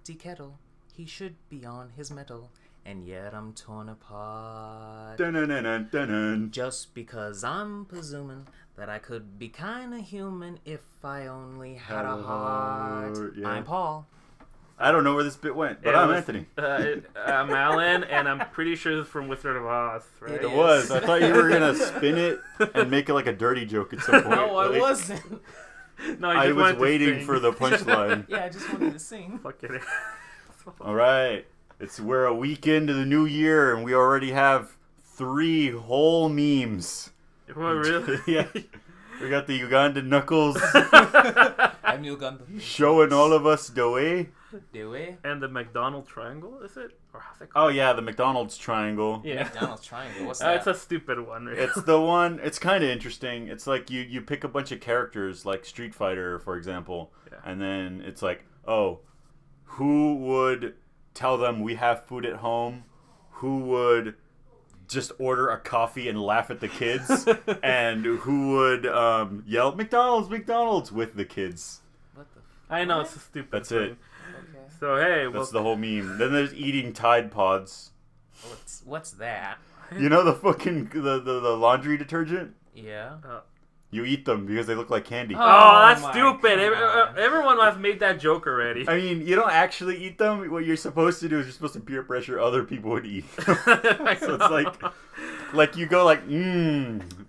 empty kettle. He should be on his mettle. And yet I'm torn apart. Dun-dun-dun-dun-dun. Just because I'm presuming that I could be kinda human if I only had a heart. Yeah. I'm Paul. I don't know where this bit went, but I'm Anthony. I'm Alan, and I'm pretty sure it's from Wizard of Oz, right? It It was. I thought you were going to spin it and make it like a dirty joke at some point. No, I Like, wasn't. No, I just was wanted to waiting sing. for the punchline. Yeah, I just wanted to sing. Fuck it. All right. We're a week into the new year, and we already have 3 whole memes. What, really? Yeah. We got the Ugandan knuckles I'm Uganda. showing all of us the way. Do we? And the McDonald triangle, is it? Or how's it called? Oh, yeah, the McDonald's triangle. Yeah. McDonald's triangle. What's that? It's a stupid one. Right? It's the one, it's kind of interesting. It's like you pick a bunch of characters, like Street Fighter, for example, Yeah. and then it's like, oh, who would tell them we have food at home? Who would just order a coffee and laugh at the kids? And who would yell, McDonald's, McDonald's, with the kids? What the I know, it's a stupid That's thing. it. Okay. So, hey, That's the whole meme. Then there's eating Tide Pods. What's that? You know the fucking, the laundry detergent? Yeah. You eat them because they look like candy. Oh, Oh that's my stupid. God. Everyone has made that joke already. I mean, you don't actually eat them. What you're supposed to do is you're supposed to peer pressure other people would eat them. So it's like you go like,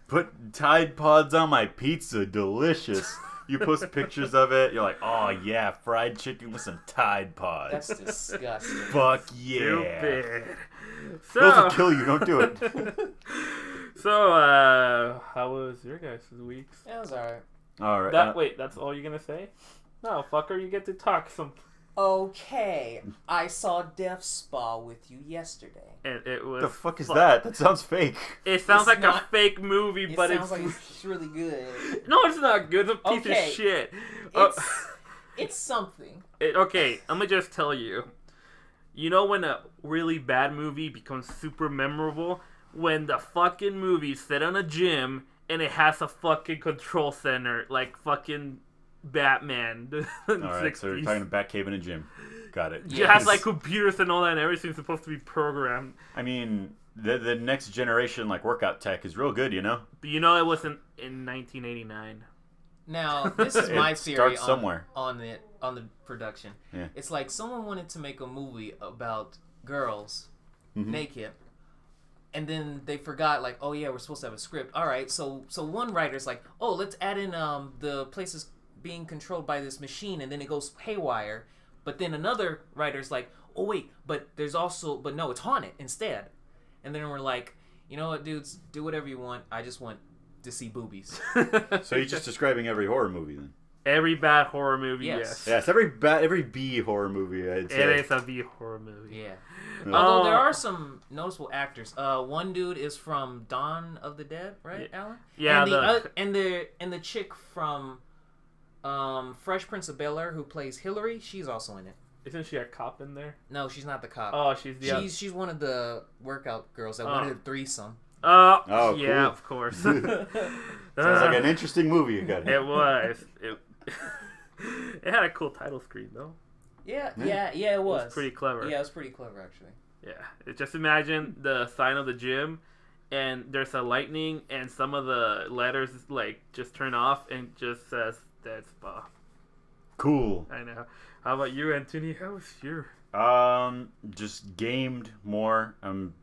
put Tide Pods on my pizza, delicious. You post pictures of it. You're like, oh yeah, fried chicken with some Tide Pods. That's disgusting. Fuck yeah. Stupid. Those So, will kill you. Don't do it. so how was your guys' weeks? Yeah, it was alright. All right. Wait, that's all you're gonna say? No, fucker, you get to talk some. Okay, I saw Death Spa with you yesterday. And it was. the fuck is that? That sounds fake. It sounds It's like a not- fake movie, It but sounds it's. like it's really good. No, it's not good. It's a piece Okay. of shit. It's something. Okay, I'm gonna just tell you. You know when a really bad movie becomes super memorable? When the fucking movie's set on a gym and it has a fucking control center, like fucking Batman. All right. So you're talking about Batcave in a gym. Got it. It has like computers and all that, and everything's supposed to be programmed. I mean, the next generation like workout tech is real good, you know. But you know it wasn't in 1989. Now, this is my It theory starts somewhere. on the production. Yeah. It's like someone wanted to make a movie about girls naked, and then they forgot, like, oh yeah, we're supposed to have a script. All right, so one writer's like, oh, let's add in the places being controlled by this machine, and then it goes haywire. But then another writer's like, oh wait, but no, it's haunted instead. And then we're like, you know what, dudes, do whatever you want. I just want to see boobies. So you're just describing every horror movie then? Every bad horror movie, Yes. yes. Yes, every B horror movie, I'd say. It is a B horror movie. Yeah. Yeah. Although there are some noticeable actors. One dude is from Dawn of the Dead, right, Alan? Yeah, And the chick from Fresh Prince of Bel-Air who plays Hillary, she's also in it. Isn't she a cop in there? No, she's not the cop. Oh, she's the. She's one of the workout girls that wanted a threesome. Oh, cool. yeah, of course. Sounds like an interesting movie you got. It was. It had a cool title screen though. Yeah, it was. It was pretty clever. Yeah, it was pretty clever actually. Yeah. Just imagine the sign of the gym, and there's a lightning, and some of the letters like just turn off and just says Dead Spa. Cool. I know. How about you, Anthony? How was your? Just gamed more. I'm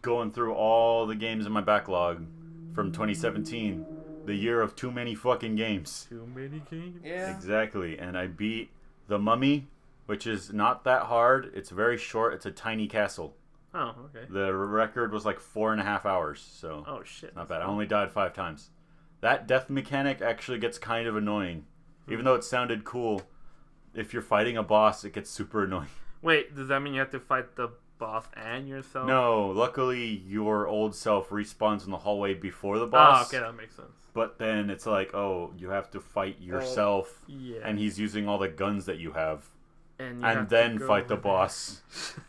going through all the games in my backlog from 2017. The year of too many fucking games. Too many games. Yeah. Exactly. And I beat The Mummy, which is not that hard. It's very short. It's a tiny castle. Oh, okay. The record was like 4.5 hours, so Oh shit. not bad. I only died 5 times. That death mechanic actually gets kind of annoying. Even though it sounded cool, if you're fighting a boss, it gets super annoying. Wait, does that mean you have to fight the boss and yourself? No, luckily your old self respawns in the hallway before the boss. Oh, okay, that makes sense. But then it's like, oh, you have to fight yourself, Yeah. and he's using all the guns that you have. And, you And have to then go fight the over boss.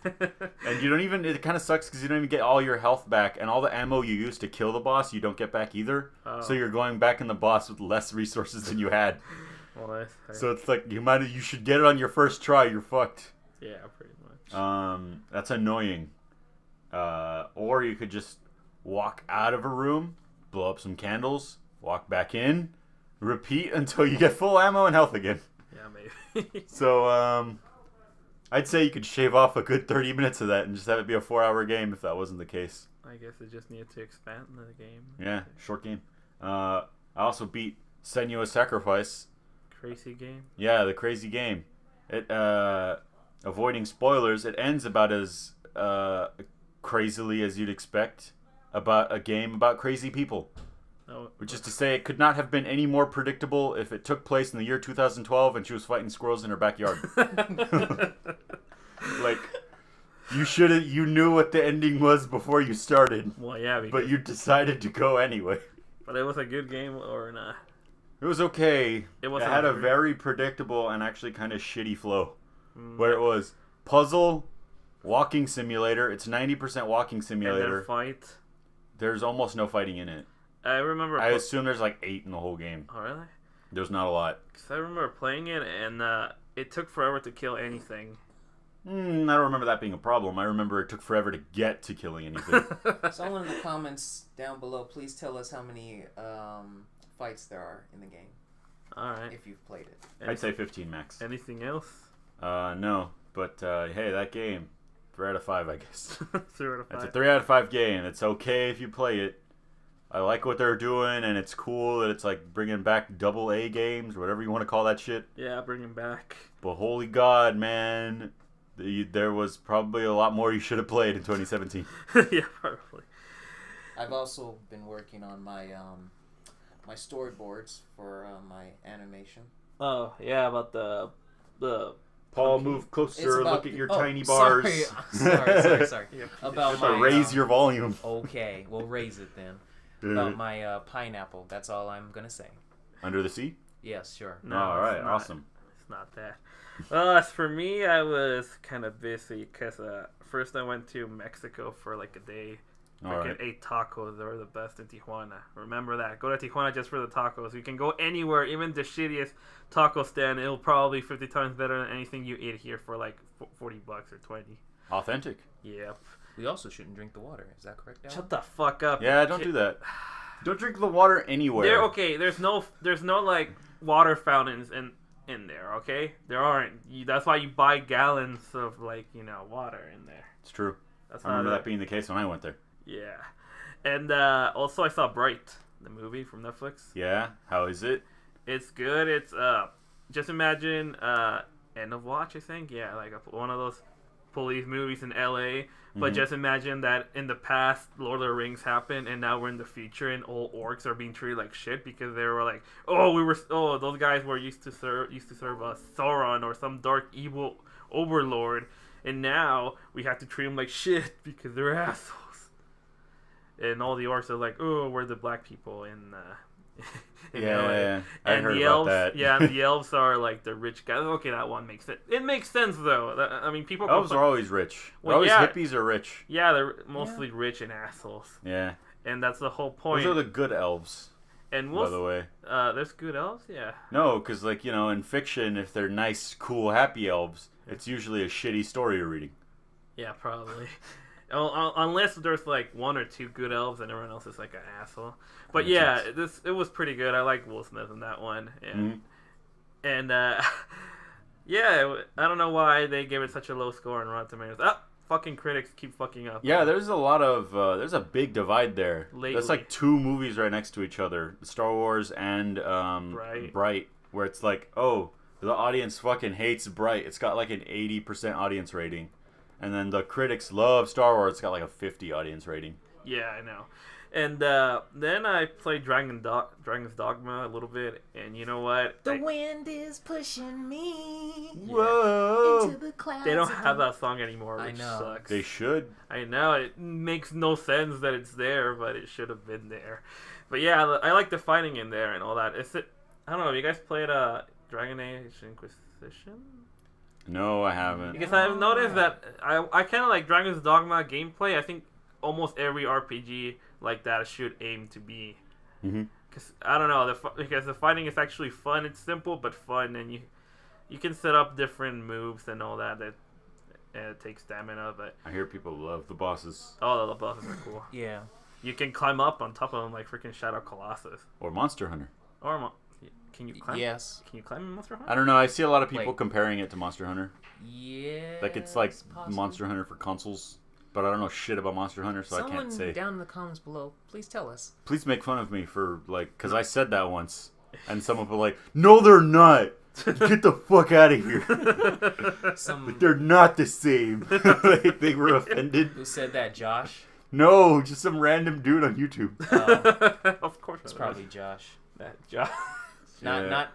there. And you don't even, it kind of sucks because you don't even get all your health back, and all the ammo you used to kill the boss, you don't get back either. Oh. So you're going back in the boss with less resources than you had. Well, So it's like, you should get it on your first try, you're fucked. Yeah, pretty much. That's annoying. Or you could just walk out of a room, blow up some candles, walk back in, repeat until you get full ammo and health again. Yeah, maybe. So, I'd say you could shave off a good 30 minutes of that and just have it be a 4-hour game if that wasn't the case. I guess it just needed to expand the game. Yeah, short game. I also beat Senua Sacrifice. Crazy game. Yeah, the crazy game. It avoiding spoilers, it ends about as crazily as you'd expect about a game about crazy people. Oh, Which is to say, it could not have been any more predictable if it took place in the year 2012 and she was fighting squirrels in her backyard. Like, you knew what the ending was before you started. Well, yeah, But you decided to go anyway. But it was a good game or not? It was okay. It had a very predictable and actually kind of shitty flow. Where it was puzzle, walking simulator. It's 90% walking simulator. And then fight. There's almost no fighting in it. I remember. I assume there's like 8 in the whole game. Oh, really? There's not a lot. Because I remember playing it and it took forever to kill anything. I don't remember that being a problem. I remember it took forever to get to killing anything. Someone in the comments down below, please tell us how many fights there are in the game. Alright. If you've played it. I'd say 15 max. Anything else? No. But, hey, that game, 3 out of 5, I guess. 3 out of 5. It's a 3 out of 5 game. It's okay if you play it. I like what they're doing, and it's cool that it's like bringing back AA games, whatever you want to call that shit. Yeah, bring him back. But holy God, man, there was probably a lot more you should have played in 2017. Yeah, probably. I've also been working on my my storyboards for my animation. Oh, yeah, about the Paul, move closer. About Look at your tiny bars. Sorry. Yeah. About You have to raise your volume. Okay, we'll raise it then. About my pineapple. That's all I'm gonna say. Under the Sea? Yes, sure. No, all right, it's not. awesome. It's not that. Well, as for me, I was kind of busy because first I went to Mexico for like a day. All Freaking right. ate tacos. They were the best in Tijuana. Remember that. Go to Tijuana just for the tacos. You can go anywhere, even the shittiest taco stand. It'll probably be 50 times better than anything you eat here for like $40 or 20. Authentic. Yep. We also shouldn't drink the water. Is that correct, Alan? Shut the fuck up. Yeah, don't do that. Don't drink the water anywhere. Okay, there's no like water fountains in there, okay? There aren't. That's why you buy gallons of like, water in there. It's true. That's I remember that being the case when I went there. Yeah. And also I saw Bright, the movie from Netflix. Yeah? How is it? It's good. It's just imagine End of Watch, I think. Yeah, like one of those police movies in LA. But just imagine that in the past, Lord of the Rings happened, and now we're in the future, and all orcs are being treated like shit because they were like, those guys were used to serve Sauron or some dark evil overlord, and now we have to treat them like shit because they're assholes. And all the orcs are like, oh, we're the black people in yeah, I and heard the about elves, that. yeah, and the elves are like the rich guys. Okay, that one makes sense. It makes sense though. I mean, people. Elves are always rich. Well, Always yeah. hippies are rich. Yeah, they're mostly rich and assholes. Yeah. And that's the whole point. Those are the good elves, and by the way. there's good elves, yeah. No, because like, in fiction, if they're nice, cool, happy elves, it's usually a shitty story you're reading. Yeah, probably. Unless there's like 1 or 2 good elves and everyone else is like an asshole. But yeah, it was pretty good. I like Will Smith in that one. And yeah, I don't know why they gave it such a low score on Rotten Tomatoes. Fucking critics keep fucking up. Yeah, there's a big divide there. Lately. That's like 2 movies right next to each other, Star Wars and Bright, where it's like, oh, the audience fucking hates Bright. It's got like an 80% audience rating. And then the critics love Star Wars. It's got like a 50 audience rating. Yeah, I know. And then I played Dragon's Dogma a little bit, and you know what? The wind is pushing me. Whoa! Into the clouds. They don't have that song anymore, which I know. sucks. They should. I know, it makes no sense that it's there, but it should have been there. But yeah, I like the fighting in there and all that. I don't know, have you guys played Dragon Age Inquisition? No, I haven't. Because I've noticed that I kind of like Dragon's Dogma gameplay. I think almost every RPG like that should aim to be. Because I don't know, because the fighting is actually fun. It's simple but fun, and you can set up different moves and all that and it takes stamina. But I hear people love the bosses. oh, the bosses are cool. Yeah. You can climb up on top of them like freaking Shadow Colossus. Or Monster Hunter. Or can you climb? Yes. Can you climb in Monster Hunter? I don't know. I see a lot of people Wait. comparing it to Monster Hunter. Yeah. Like it's like Monster Hunter for consoles. But I don't know shit about Monster Hunter, so I can't say. Someone down in the comments below, please tell us. Please make fun of me for, like, because I said that once. And someone was like, no, they're not. Get the fuck out of here. But they're not the same. Like, they were offended. Who said that, Josh? No, just some random dude on YouTube. Of course, It's probably Josh. that Josh. Not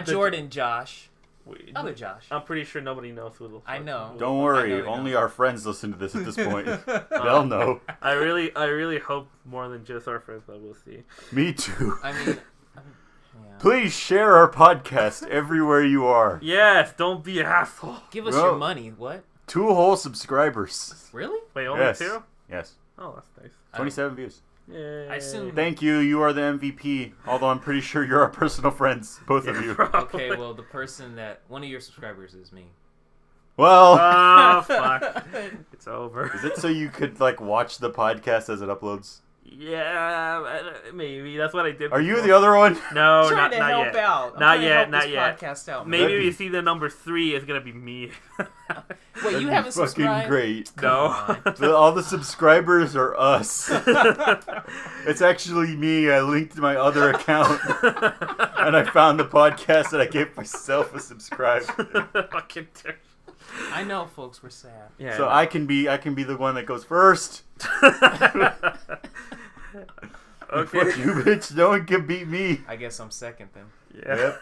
the- Jordan Josh. Wait, Other Josh. I'm pretty sure nobody knows who the fuck. I know. Don't I worry, know they only don't. our friends listen to this at this point. They'll know. I really hope more than just our friends, but we'll see. Me too. I mean, yeah. Please share our podcast everywhere you are. Yes, don't be an asshole. Give us Well- your money. What? 2 whole subscribers. Really? Wait, only Yes. 2? Yes. Oh, that's nice. 27 views. Yeah. I assume- Thank you. You are the MVP. Although I'm pretty sure you're our personal friends, both of you. Okay, well, the person that... One of your subscribers is me. Well, Oh, fuck. It's over. is it so you could like watch the podcast as it uploads? Yeah, maybe. That's what I did. Are you before. the other one? No, Trying not, to not help yet. out. I'm Not trying to yet, help not this yet. podcast out. Maybe That'd you be- see the number 3 is gonna be me. Wait, That'd you be haven't fucking subscribed? great. No. All the subscribers are us. It's actually me. I linked my other account, and I found the podcast, and I gave myself a subscribe. Fucking terrible. I know, folks, we're sad. Yeah. So I can be the one that goes first. Okay. Fuck you, bitch. No one can beat me. I guess I'm second then. Yeah. Yep.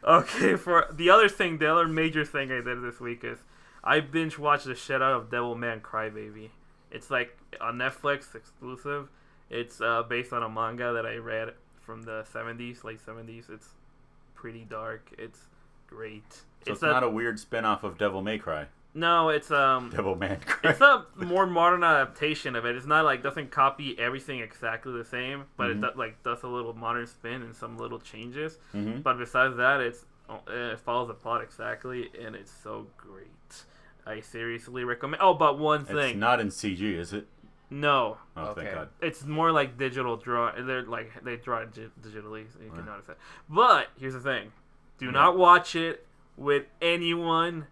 Okay, for the other major thing I did this week is I binge watched the shit out of Devilman Crybaby. It's like on Netflix exclusive. It's based on a manga that I read from the 70s, late 70s. It's pretty dark. It's great. So it's not a weird spin-off of Devil May Cry. No, it's Devil Man Cry. it's a more modern adaptation of it. It's not like doesn't copy everything exactly the same, but it does a little modern spin and some little changes. Mm-hmm. But besides that, it follows the plot exactly, and it's so great. I seriously recommend. Oh, but one thing. It's not in CG, is it? No, Oh, thank Okay. God. it's more like digital draw. They draw it digitally, so you can notice it. But here's the thing: do not watch it with anyone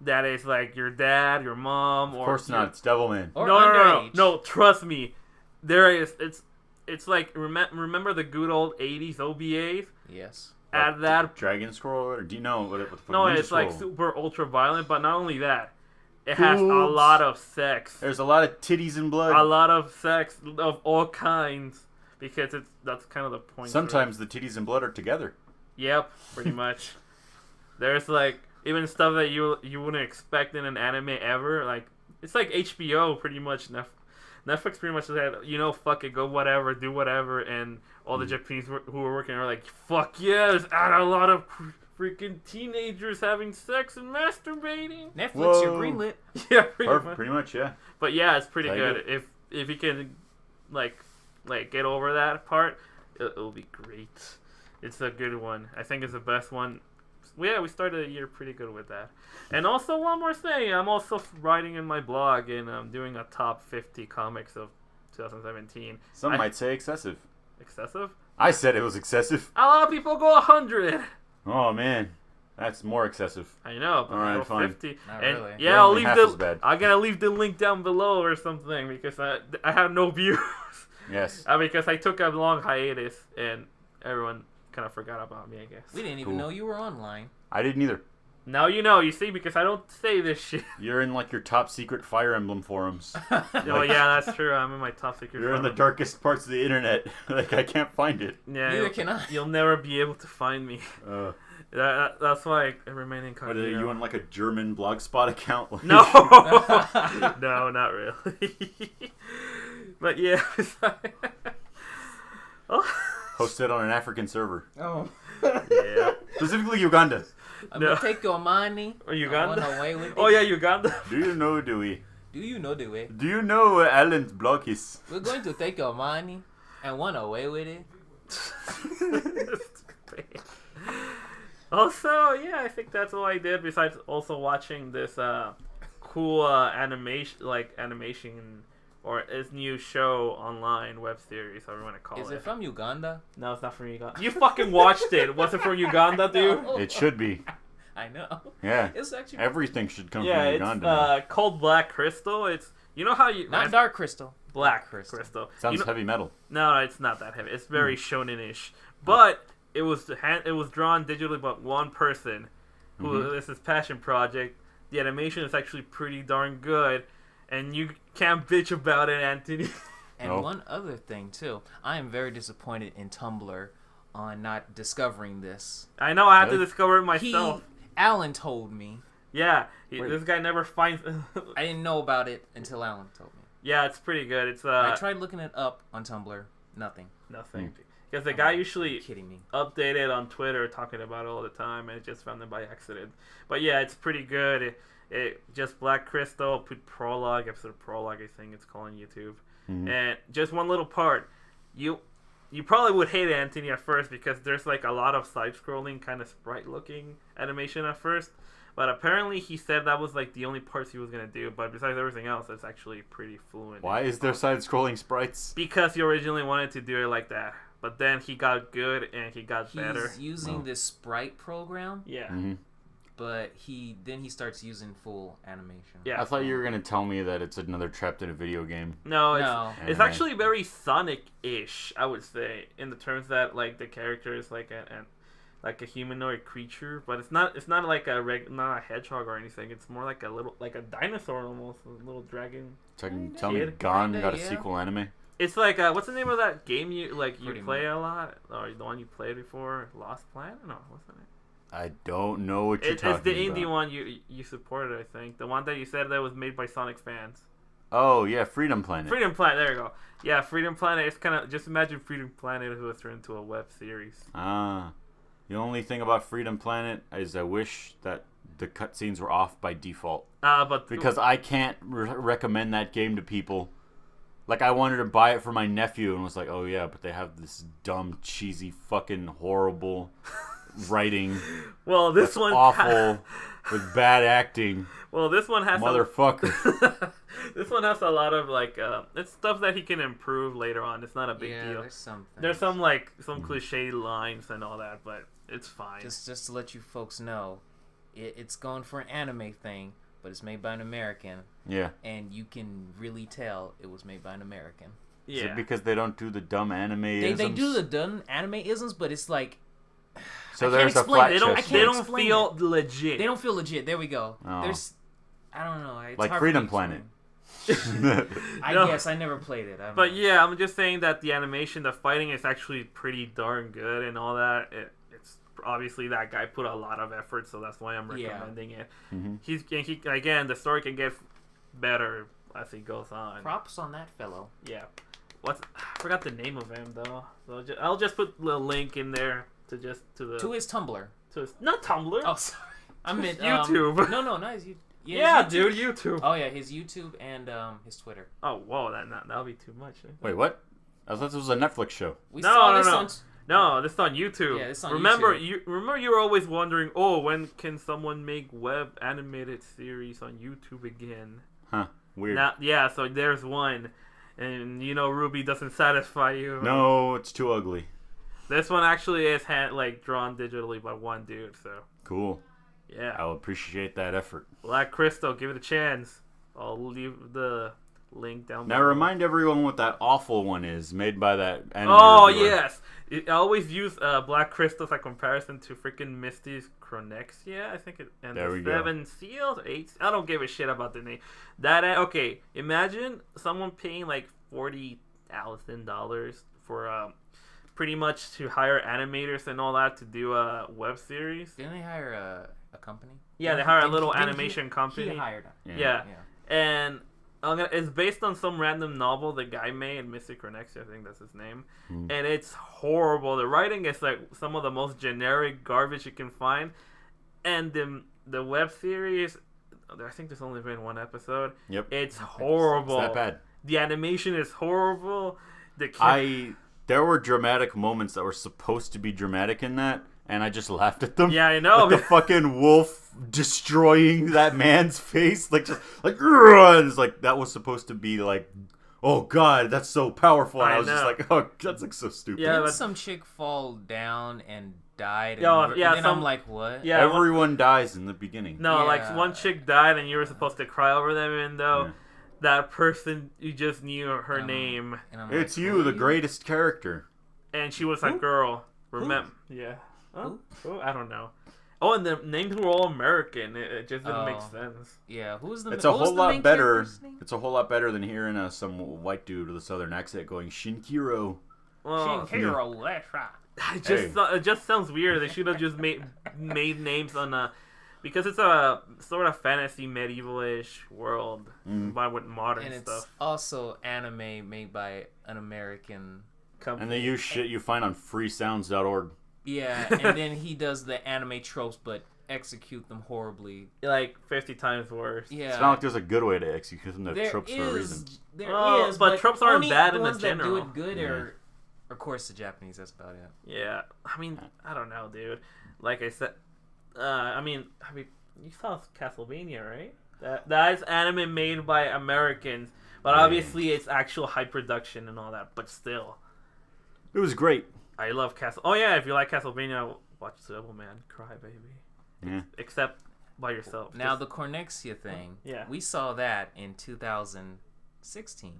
that is like your dad, your mom, or Of course not. It's Devil Man. Or no, underage. no. Trust me, there is. It's like remember the good old '80s OVAs. Yes. Add that. Dragon Scroll? Or do you know what the fuck? No, Ninja it's like Scroll. super ultra violent, but not only that, it has a Boobs. lot of sex. There's a lot of titties and blood. A lot of sex of all kinds because that's kind of the point. Sometimes the titties and blood are together. Yep, pretty much. There's like even stuff that you wouldn't expect in an anime ever. Like it's like HBO pretty much. Netflix pretty much said, fuck it, go whatever, do whatever, and all the Japanese who were working are like, fuck yes, add a lot of freaking teenagers having sex and masturbating. Netflix, Whoa. you're greenlit. Yeah, pretty much. Yeah. But yeah, it's pretty Thank good. If you can like get over that part, it'll be great. It's a good one. I think it's the best one. Yeah, we started the year pretty good with that. And also one more thing, I'm also writing in my blog and I'm doing a top 50 comics of 2017. Some might say excessive. Excessive? I said it was excessive. A lot of people go 100. Oh man, that's more excessive. I know, but All right, I go fine. 50. Not And really. yeah, We're I'll only leave half as bad. I'm gonna leave the link down below or something because I have no views. Yes. Because I took a long hiatus and everyone kind of forgot about me, I guess. We didn't even Cool. know you were online. I didn't either. Now you know, you see, because I don't say this shit. You're in like your top secret Fire Emblem forums. Oh yeah, that's true. I'm in my top secret. You're in the forum. darkest parts of the internet. Like I can't find it. Yeah, Neither can I. You'll never be able to find me. That's why I remain What incognito. are you on like a German blogspot account? Like, No, no, not really. But yeah. Oh. Hosted on an African server, Oh. Yeah. specifically Uganda. I'm No. gonna take your money. Or Uganda? I run away with it. Oh yeah, Uganda. Do you know Dewey? Do you know the way? Do you know where Alan's blog is? We're going to take your money and run away with it. Also, yeah, I think that's all I did besides also watching this cool animation or his new show online web series, however you want to call it. Is it from Uganda? No, it's not from Uganda. You fucking watched it. Was it from Uganda, dude? No. It should be. I know. Yeah. It's actually Everything should come Yeah, from it's Uganda. called Black Crystal. It's how you not Dark Crystal. Black Crystal. Sounds heavy metal. No, it's not that heavy. It's very shonen-ish. But it was drawn digitally by one person who this is passion project. The animation is actually pretty darn good, and you can't bitch about it, Anthony. And one other thing too, I am very disappointed in Tumblr on not discovering this. I know I had to discover it myself. Alan told me. Yeah, this guy never finds. I didn't know about it until Alan told me. Yeah, it's pretty good. It's I tried looking it up on Tumblr. Nothing. Because the guy usually kidding me. updated on Twitter talking about it all the time, and I just found it by accident. But yeah, it's pretty good. It just Black Crystal, put episode prologue, I think it's called on YouTube. And just one little part. You probably would hate Anthony at first because there's like a lot of side-scrolling kind of sprite-looking animation at first. But apparently he said that was like the only parts he was going to do. But besides everything else, it's actually pretty fluent. Why is there side-scrolling sprites? Because he originally wanted to do it like that. But then he got good and he got better. He's using this sprite program. Yeah. But then he starts using full animation. Yeah. I thought you were going to tell me that it's another trapped in a video game. No. It's actually very Sonic-ish, I would say, in the terms that like the character is like a humanoid creature, but it's not like not a hedgehog or anything. It's more like a dinosaur almost, a little dragon. So you can tell me Gone got a sequel anime? It's like what's the name of that game you play much. a lot, or the one you played before? Lost Planet? No, what's the name? I don't know what you're talking about. It's the indie one you supported, I think. The one that you said that was made by Sonic fans. Oh, yeah, Freedom Planet. Freedom Planet, there you go. Yeah, Freedom Planet. It's kind of, just imagine Freedom Planet who was turned into a web series. The only thing about Freedom Planet is I wish that the cutscenes were off by default. Because I can't recommend that game to people. Like, I wanted to buy it for my nephew and was like, oh yeah, but they have this dumb, cheesy, fucking horrible writing. Well, this one's awful with bad acting. Well, this one has motherfucker. This one has a lot of like it's stuff that he can improve later on. It's not a big deal. There's some cliche lines and all that, but it's fine. Just to let you folks know, it's going for an anime thing, but it's made by an American. Yeah. And you can really tell it was made by an American. Yeah. Is it because they don't do the dumb anime-isms? They do the dumb anime-isms, but it's like... So there's a flat chest. They don't feel legit. They don't feel legit. There we go. Oh. There's... I don't know. It's like Freedom Planet. I guess I never played it. But yeah, I'm just saying that the animation, the fighting is actually pretty darn good and all that. It's obviously that guy put a lot of effort, so that's why I'm recommending it. He again, the story can get better as he goes on. Props on that fellow. Yeah. I forgot the name of him though. So I'll just put the link in there to his Tumblr. Not Tumblr. Oh, sorry. I meant YouTube. No, not his YouTube. Yeah, dude, YouTube. Oh yeah, his YouTube and his Twitter. Oh whoa, that'll be too much. Wait, what? I thought this was a Netflix show. No, this is on YouTube. Yeah, this is on YouTube. Remember, you were always wondering, when can someone make web animated series on YouTube again? Huh? Weird. So there's one, and Ruby doesn't satisfy you. No, it's too ugly. This one actually is drawn digitally by one dude. So cool. Yeah, I'll appreciate that effort. Black Crystal, give it a chance. I'll leave the link down below. Now remind everyone what that awful one is, made by that anime reviewer. Yes. I always use Black Crystal as a comparison to freaking Misty's Chronexia, I think it, and there the 7 Seals, 8. I don't give a shit about the name. Okay, imagine someone paying like $40,000 for pretty much to hire animators and all that to do a web series. Didn't they hire a company? Yeah, they hire a little animation company. He hired them. Yeah. And it's based on some random novel the guy made, Mystic Chronexia, I think that's his name. And it's horrible. The writing is like some of the most generic garbage you can find. And the web series, I think there's only been one episode. Yep. It's horrible. It's that bad. The animation is horrible. There were dramatic moments that were supposed to be dramatic in that, and I just laughed at them. Yeah, I know. Like the fucking wolf destroying that man's face, like just like, and it's like that was supposed to be like, oh god, that's so powerful. And I was just like, oh, that's like so stupid. Yeah, didn't some chick fall down and died? And then I'm like, what? Yeah, everyone dies in the beginning. No, like one chick died, and you were supposed to cry over them, even though that person, you just knew her name. It's like, you, the greatest character. And she was that girl. Remember? Yeah. Oh, I don't know. Oh, and the names were all American. It just didn't make sense. Yeah, who's the? It's a whole lot better. It's a whole lot better than hearing some white dude with a southern accent going Shinkiro. Well, Shinkiro, that's right. It just sounds weird. They should have just made names on because it's a sort of fantasy medieval-ish world combined with modern and stuff. It's also anime made by an American company. And they use shit you find on freesounds.org. Yeah, and then he does the anime tropes, but execute them horribly. Like 50 times worse. Yeah. It's not like there's a good way to execute them. They're tropes for a reason. There is, but tropes aren't bad in the the general. That do it good are, of course, the Japanese. That's about it. Yeah, I mean, I don't know, dude. Like I said, I mean, you saw Castlevania, right? That's anime made by Americans, but obviously it's actual high production and all that. But still, it was great. I love Castle. Oh yeah, if you like Castlevania, watch Devilman, Crybaby. Yeah. Except by yourself. Now the Cornexia thing. Yeah. We saw that in 2016.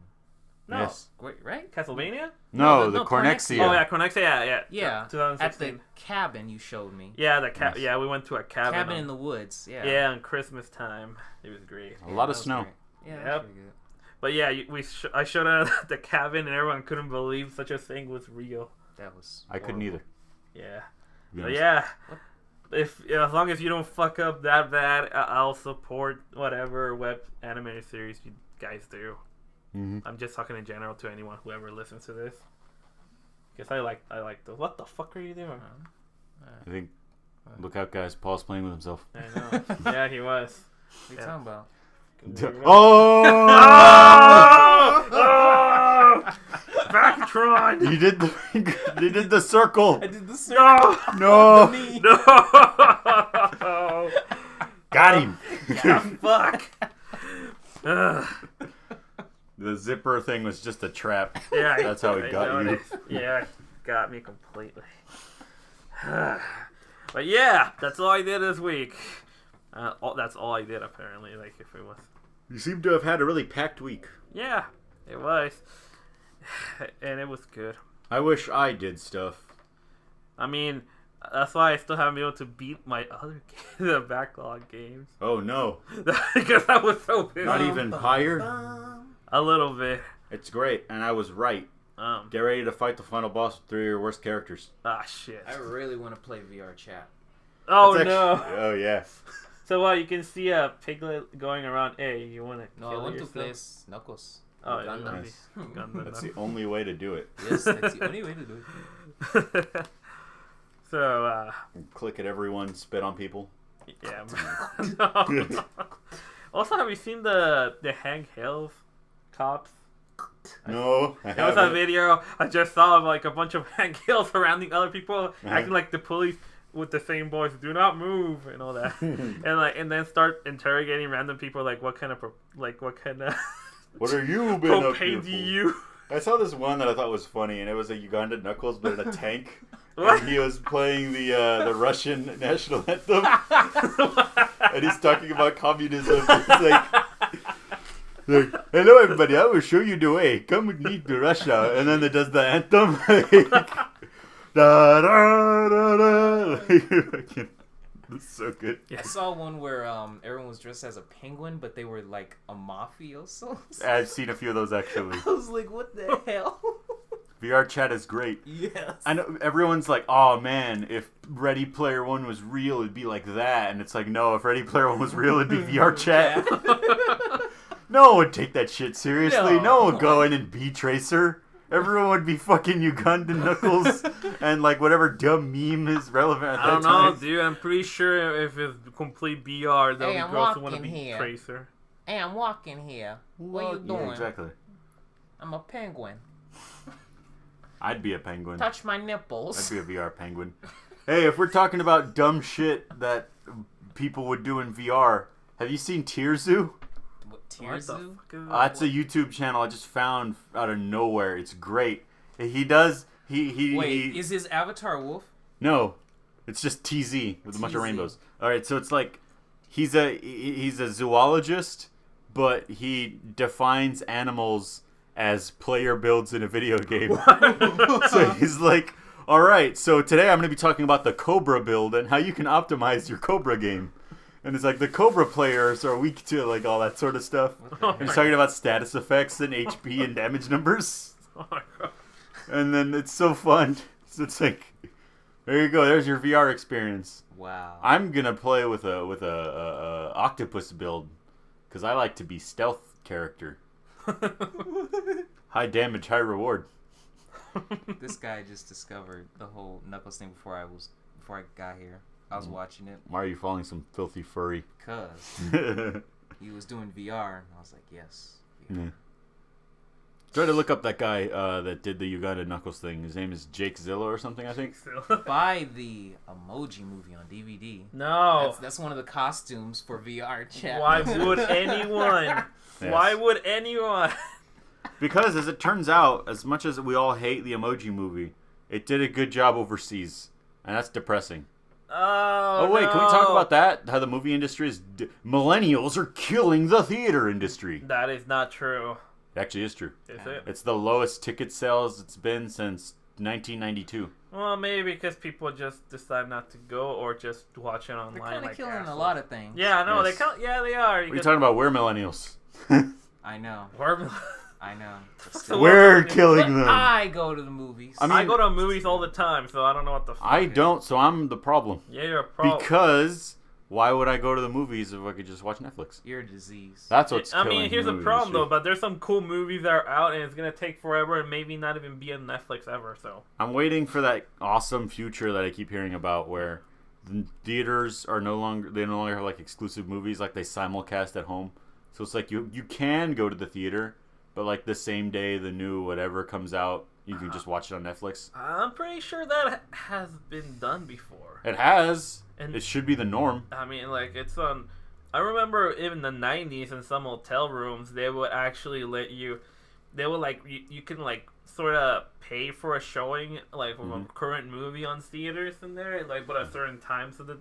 No. Yes. Great, right? Castlevania? No, the Cornexia. Oh yeah, Cornexia. Yeah. 2016. At the cabin you showed me. Yeah, Yeah, we went to a cabin. Cabin in the woods. Yeah. Yeah, on Christmas time. It was great. A lot of snow. Great. Yeah. Yep. Good. But yeah, I showed up at the cabin and everyone couldn't believe such a thing was real. That was. I couldn't either. Yeah. But yeah. If as long as you don't fuck up that bad, I'll support whatever web animated series you guys do. Mm-hmm. I'm just talking in general to anyone who ever listens to this. Because I like those. What the fuck are you doing? I think. Look out, guys! Paul's playing with himself. I know. Yeah, he was. What are you talking about? Oh! Backtron! You did the circle. I did the circle. No. No. Got him. Yeah, fuck. The zipper thing was just a trap. Yeah, that's how he got you. Yeah, got me completely. But yeah, that's all I did this week. That's all I did apparently. Like if it was. You seem to have had a really packed week. Yeah, it was, and it was good. I wish I did stuff. I mean, that's why I still haven't been able to beat my other the backlog games. Oh no! Because I was so busy. Not even higher. A little bit. It's great, and I was right. Get ready to fight the final boss with 3 of your worst characters. Ah, shit. I really want to play VR chat. Oh, no. Oh, yeah. So, you can see a piglet going around. Hey, you want to No, I want to play Knuckles. Oh, Gundam. Nice. That's the only way to do it. Yes, that's the only way to do it. So, click at everyone, spit on people. Yeah. No. Also, have you seen the Hank Hill cops? No, There was a video I just saw of a bunch of Hank Hill surrounding other people, acting like the police with the same voice, "Do not move" and all that, and then start interrogating random people what kind of what are you been up propane do you? I saw this one that I thought was funny, and it was a Ugandan Knuckles, but in a tank. What? And he was playing the Russian national anthem, and he's talking about communism. It's like, hello everybody, I will show you the way. Come with me to Russia. And then it does the anthem. Da, da, da, da. It's so good. I saw one where everyone was dressed as a penguin, but they were like a mafioso. I've seen a few of those actually. I was like, what the hell? VR chat is great. Yes. I know everyone's like, oh man, if Ready Player One was real, it'd be like that. And it's like, no, if Ready Player One was real, it'd be VR chat. No one would take that shit seriously. No one would go in and be Tracer. Everyone would be fucking Ugandan Knuckles and whatever dumb meme is relevant at that time. I don't know, dude. I'm pretty sure if it's complete BR, there'll be girls who want to be Tracer. Hey, I'm walking here. What you doing? Yeah, exactly. I'm a penguin. I'd be a penguin. Touch my nipples. I'd be a VR penguin. Hey, if we're talking about dumb shit that people would do in VR, have you seen Tearzu? What, Tearzu? It's a YouTube channel I just found out of nowhere. It's great. He does. Wait, is his avatar a wolf? No, it's just TZ with a bunch of rainbows. All right, so it's like he's a zoologist, but he defines animals as player builds in a video game. So he's like, all right, so today I'm going to be talking about the Cobra build and how you can optimize your Cobra game. And it's like the Cobra players are weak to like all that sort of stuff. And he's talking about status effects and HP and damage numbers. Oh my God. And then it's so fun. So it's like, there you go. There's your VR experience. Wow. I'm gonna play with a octopus build because I like to be stealth character. High damage, high reward. This guy just discovered the whole Knuckles thing before I got here. I was watching it. Why are you following some filthy furry? Cause he was doing VR, and I was like, yes. VR. Yeah. Try to look up that guy that did the Uganda Knuckles thing. His name is Jake Zilla or something, I think. Buy the Emoji Movie on DVD. No. That's one of the costumes for VR chat. Why would anyone? Yes. Why would anyone? Because, as it turns out, as much as we all hate the Emoji Movie, it did a good job overseas. And that's depressing. Oh, wait, no. can we talk about that? How the movie industry is... millennials are killing the theater industry. That is not true. It actually is true. Is it? It's the lowest ticket sales it's been since 1992. Well, maybe because people just decide not to go or just watch it online. They're kind of like killing assholes. a lot of things. Yeah, no, Yes. they are. What are you talking about? We're millennials. I know. I know. So We're what- killing them. I go to the movies. I go to movies all the time, so I don't know what the fuck. I don't, so I'm the problem. Yeah, you're a pro. Because why would I go to the movies if I could just watch Netflix? You're a disease. That's what's I killing mean, here's the the movie problem though, industry. but there's some cool movies that are out, and it's gonna take forever, and maybe not even be on Netflix ever. So I'm waiting for that awesome future that I keep hearing about, where the theaters are no longer have like exclusive movies, like they simulcast at home. So it's like you can go to the theater, but like the same day the new whatever comes out, you can just watch it on Netflix. I'm pretty sure that has been done before. It has. And It should be the norm. I mean, like it's on. I remember in the '90s in some hotel rooms, they would actually let you. They would like you can like sort of pay for a showing like of a current movie on theaters in there, like but at certain times of the.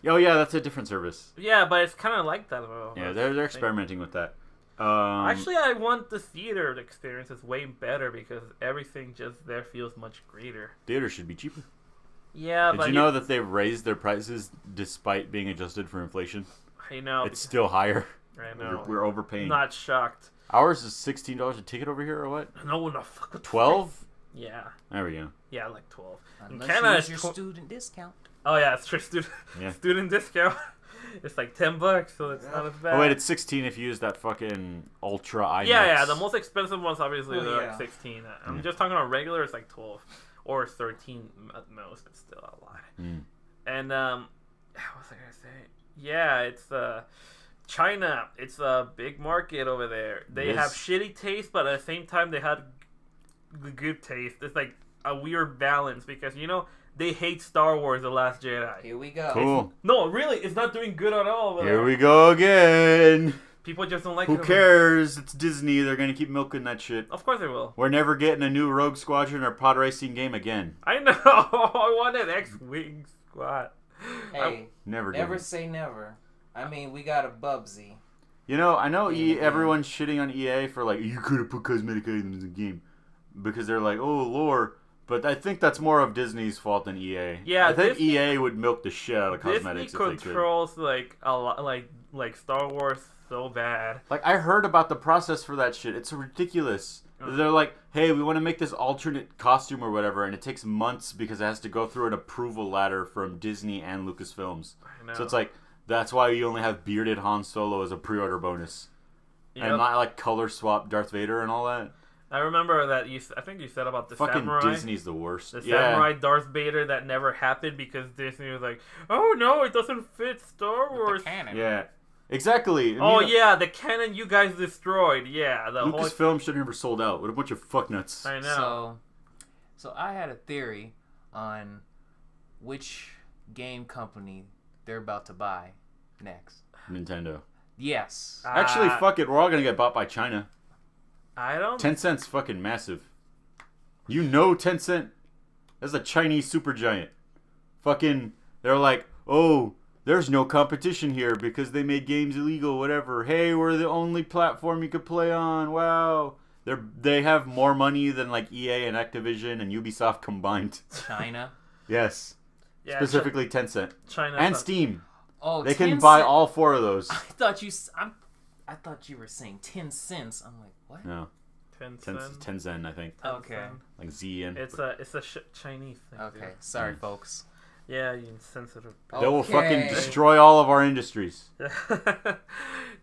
Oh yeah, that's a different service. Yeah, but it's kind of like that. Though. Yeah, they're experimenting with that. Actually, I want the theater experience is way better because everything just there feels much greater. Theater should be cheaper. Yeah, Did but you know that they've raised their prices despite being adjusted for inflation? I know. It's still higher. I know. We're overpaying. Not shocked. Ours is $16 a ticket over here, or what? No, the fuck. 12? Yeah. There we go. Yeah, like 12. Unless Canada you is use your student discount. Oh yeah, it's true. Yeah. Student discount. It's like $10, so it's not as bad. Oh wait, it's 16 if you use that fucking Ultra IMAX. yeah. The most expensive ones obviously Oh, are yeah. like 16. I'm just talking about regular. It's like 12 or 13 at most. It's still a lot. And what was I gonna say? Yeah, it's China. It's a big market over there. They Yes. have shitty taste, but at the same time they had the good taste. It's like a weird balance because they hate Star Wars: The Last Jedi. Here we go. Cool. No, really, it's not doing good at all. Here we go again. People just don't like Who it. cares? It's Disney. They're gonna keep milking that shit. Of course they will. We're never getting a new Rogue Squadron or pod racing game again. I know. I wanted X-Wing Squad. Hey, Never. never getting it. say never. I mean, we got a Bubsy. I know Yeah. everyone's shitting on EA for like, you could have put cosmetic items in the game. Because they're like, oh, lore. But I think that's more of Disney's fault than EA. Yeah, I think Disney- EA would milk the shit out of Disney cosmetics if they could. controls like a lot, like Star Wars so bad. Like, I heard about the process for that shit. It's ridiculous. They're like, hey, we want to make this alternate costume or whatever, and it takes months because it has to go through an approval ladder from Disney and Lucasfilms. I know. So it's like, that's why you only have bearded Han Solo as a pre-order bonus. Yep. And not like color swap Darth Vader and all that. I remember that I think you said about the Fucking samurai. Disney's the worst. The Yeah. samurai Darth Vader that never happened because Disney was like, oh no, it doesn't fit Star Wars. The canon. Yeah. Exactly. Oh yeah, the canon you guys destroyed. Yeah, the whole. Lucasfilm should have never sold out. What a bunch of fucknuts. I know. So I had a theory on which game company they're about to buy next? Nintendo. Yes. Actually, fuck it. We're all gonna get bought by China. I don't. Tencent's fucking massive. You know Tencent? That's a Chinese supergiant. Fucking, they're like, oh, there's no competition here because they made games illegal, whatever. Hey, we're the only platform you could play on. Wow. They have more money than like EA and Activision and Ubisoft combined. China. Yes. Yeah, Specifically Tencent. China And Steam. Oh, They can 10 buy cent- all 4 of those. I thought you were saying 10 cents. I'm like, what? No. Tencent. Tencent, I think. Okay. Like ZN. It's a Chinese thing. Okay. Dude. Sorry, folks. Yeah, you insensitive. They will fucking Okay. destroy all of our industries.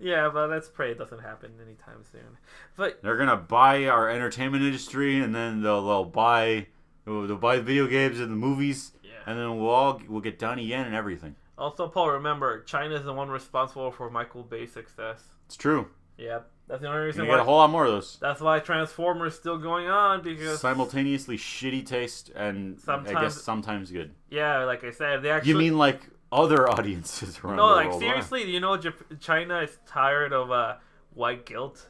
Yeah, but let's pray it doesn't happen anytime soon. But They're gonna buy our entertainment industry, and then they'll buy video games and the movies, yeah. and then we'll get Donnie Yen and everything. Also, Paul, remember, China is the one responsible for Michael Bay's success. It's true. Yeah, that's the only You reason get a why. whole lot more of those. That's why Transformers is still going on because Simultaneously shitty taste and I guess sometimes good. yeah, like I said, they actually. You mean like other audiences around no, the like world? seriously, you know, China is tired of white guilt.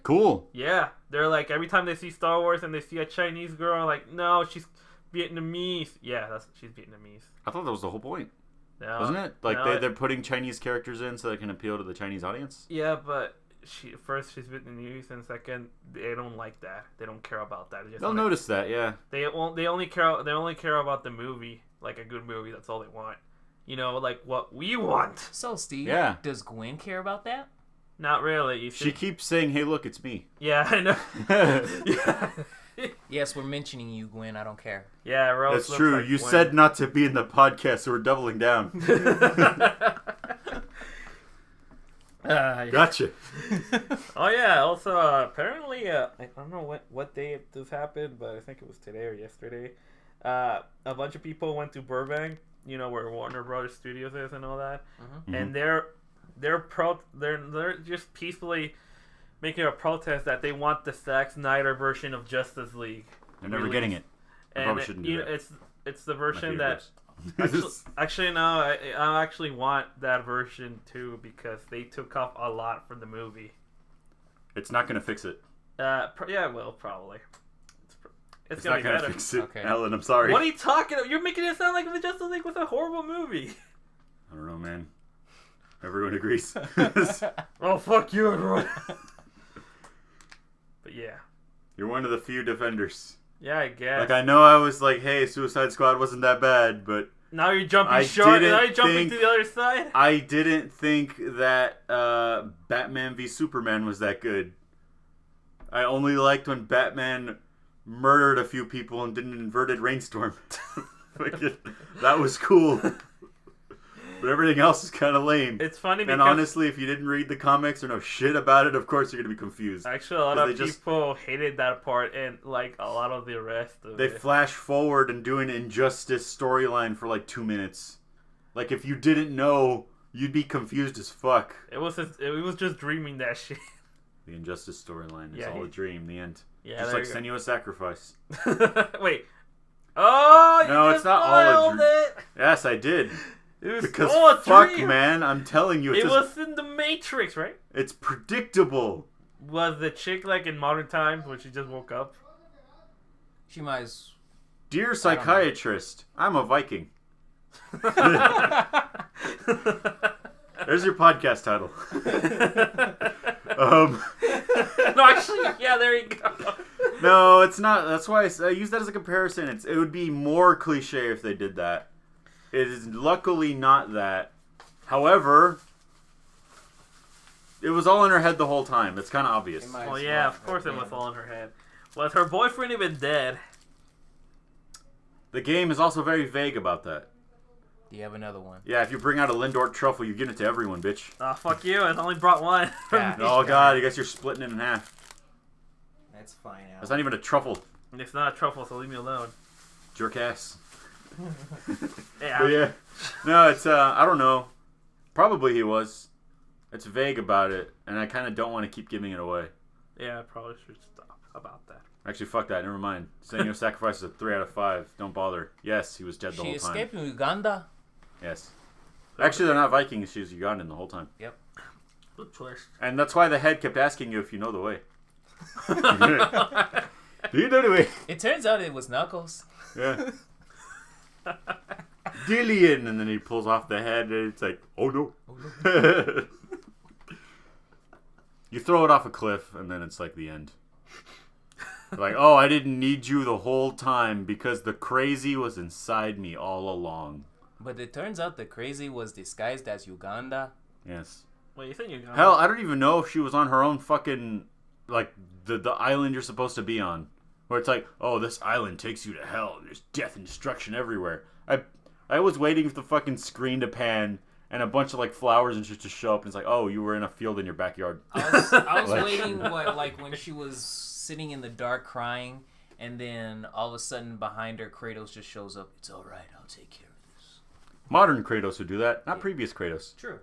Cool. Yeah, they're like every time they see Star Wars and they see a Chinese girl, like no, she's Vietnamese. Yeah, she's Vietnamese. I thought that was the whole point, No, wasn't it? Like no, they're putting Chinese characters in so they can appeal to the Chinese audience. Yeah, but she's Vietnamese, and second, they don't like that. They don't care about that. They'll notice that, yeah. They only care about the movie, like a good movie. That's all they want. You know, like what we want. So, Steve, Yeah. does Gwen care about that? Not really. You see? She keeps saying, "Hey, look, it's me." Yeah, I know. yeah. Yes, we're mentioning you, Gwen. I don't care. Yeah, Rose That's looks true. like You Gwen. said not to be in the podcast, so we're doubling down. Yeah. Gotcha. Oh yeah. Also, apparently, I don't know what day this happened, but I think it was today or yesterday. A bunch of people went to Burbank, you know, where Warner Brothers Studios is and all that, Mhm. and they're just peacefully making a protest that they want the Zack Snyder version of Justice League. They're never released. getting it. I And probably shouldn't do that. it's the My version that. favorites. Actually, no. I actually want that version too because they took off a lot from the movie. It's not going to fix it. Yeah, well, probably. It's gonna not be going to better. fix it, Okay. Alan. I'm sorry. What are you talking about? You're making it sound like the Justice League was a horrible movie. I don't know, man. Everyone agrees. Oh, fuck you, everyone. But yeah. You're one of the few defenders. Yeah, I guess. Like, I know I was like, hey, Suicide Squad wasn't that bad, but Now you're jumping I short. didn't Now you're jumping think- to the other side. I didn't think that Batman v Superman was that good. I only liked when Batman murdered a few people and did an inverted rainstorm. That was cool. But everything else is kind of lame. It's funny because And honestly, if you didn't read the comics or know shit about it, of course you're going to be confused. actually a lot 'Cause of they just- people hated that part and like a lot of the rest of They it. flash forward and do an Injustice storyline for like 2 minutes. Like, if you didn't know, you'd be confused as fuck. It was just dreaming that shit. The Injustice storyline is Yeah, all a dream, the end. Yeah, Just there like you go. Senua Sacrifice. Wait. Oh, No, you it's just not all a spoiled dream. it. Yes, I did. It was Because all a fuck, dream. man, I'm telling you, It was in the Matrix, right? it's predictable. Was the chick like in modern times when she just woke up? She might as... Dear psychiatrist, I'm a Viking. There's your podcast title. No, actually, yeah, there you go. No, it's not. That's why I use that as a comparison. It would be more cliche if they did that. It is luckily not that. However, it was all in her head the whole time. It's kind of obvious. It might Well, as yeah, well of course it have was been. all in her head. Was her boyfriend even dead? The game is also very vague about that. Do you have another one? Yeah, if you bring out a Lindor truffle, you give it to everyone, bitch. Oh, fuck you. I only brought one. Yeah. Oh god, I guess you're splitting it in half. That's fine, Al. That's not even a truffle. It's not a truffle, so leave me alone. Jerk ass. Yeah. But yeah. No, it's, I don't know. Probably he was. It's vague about it, and I kind of don't want to keep giving it away. Yeah, I probably should stop about that. Actually, fuck that. Never mind. Senua sacrifices a 3 out of 5. Don't bother. Yes, he was dead the whole time. She escaped from Uganda. Yes. Actually, they're not Vikings. She was Ugandan the whole time. Yep. Good choice. And that's why the head kept asking you if you know the way. Do you know the way? It turns out it was Knuckles. Yeah. Dillian, and then he pulls off the head, and it's like, oh no. You throw it off a cliff, and then it's like the end. Like, oh, I didn't need you the whole time because the crazy was inside me all along. But it turns out the crazy was disguised as Uganda. Yes. Wait, you think Uganda? Hell, I don't even know if she was on her own fucking, like, the island you're supposed to be on. Where it's like, oh, this island takes you to hell, and there's death and destruction everywhere. I was waiting for the fucking screen to pan and a bunch of, like, flowers and shit to show up, and it's like, oh, you were in a field in your backyard. I was waiting, when she was sitting in the dark crying, and then all of a sudden behind her, Kratos just shows up. It's all right, I'll take care of this. Modern Kratos would do that, not previous Kratos. True.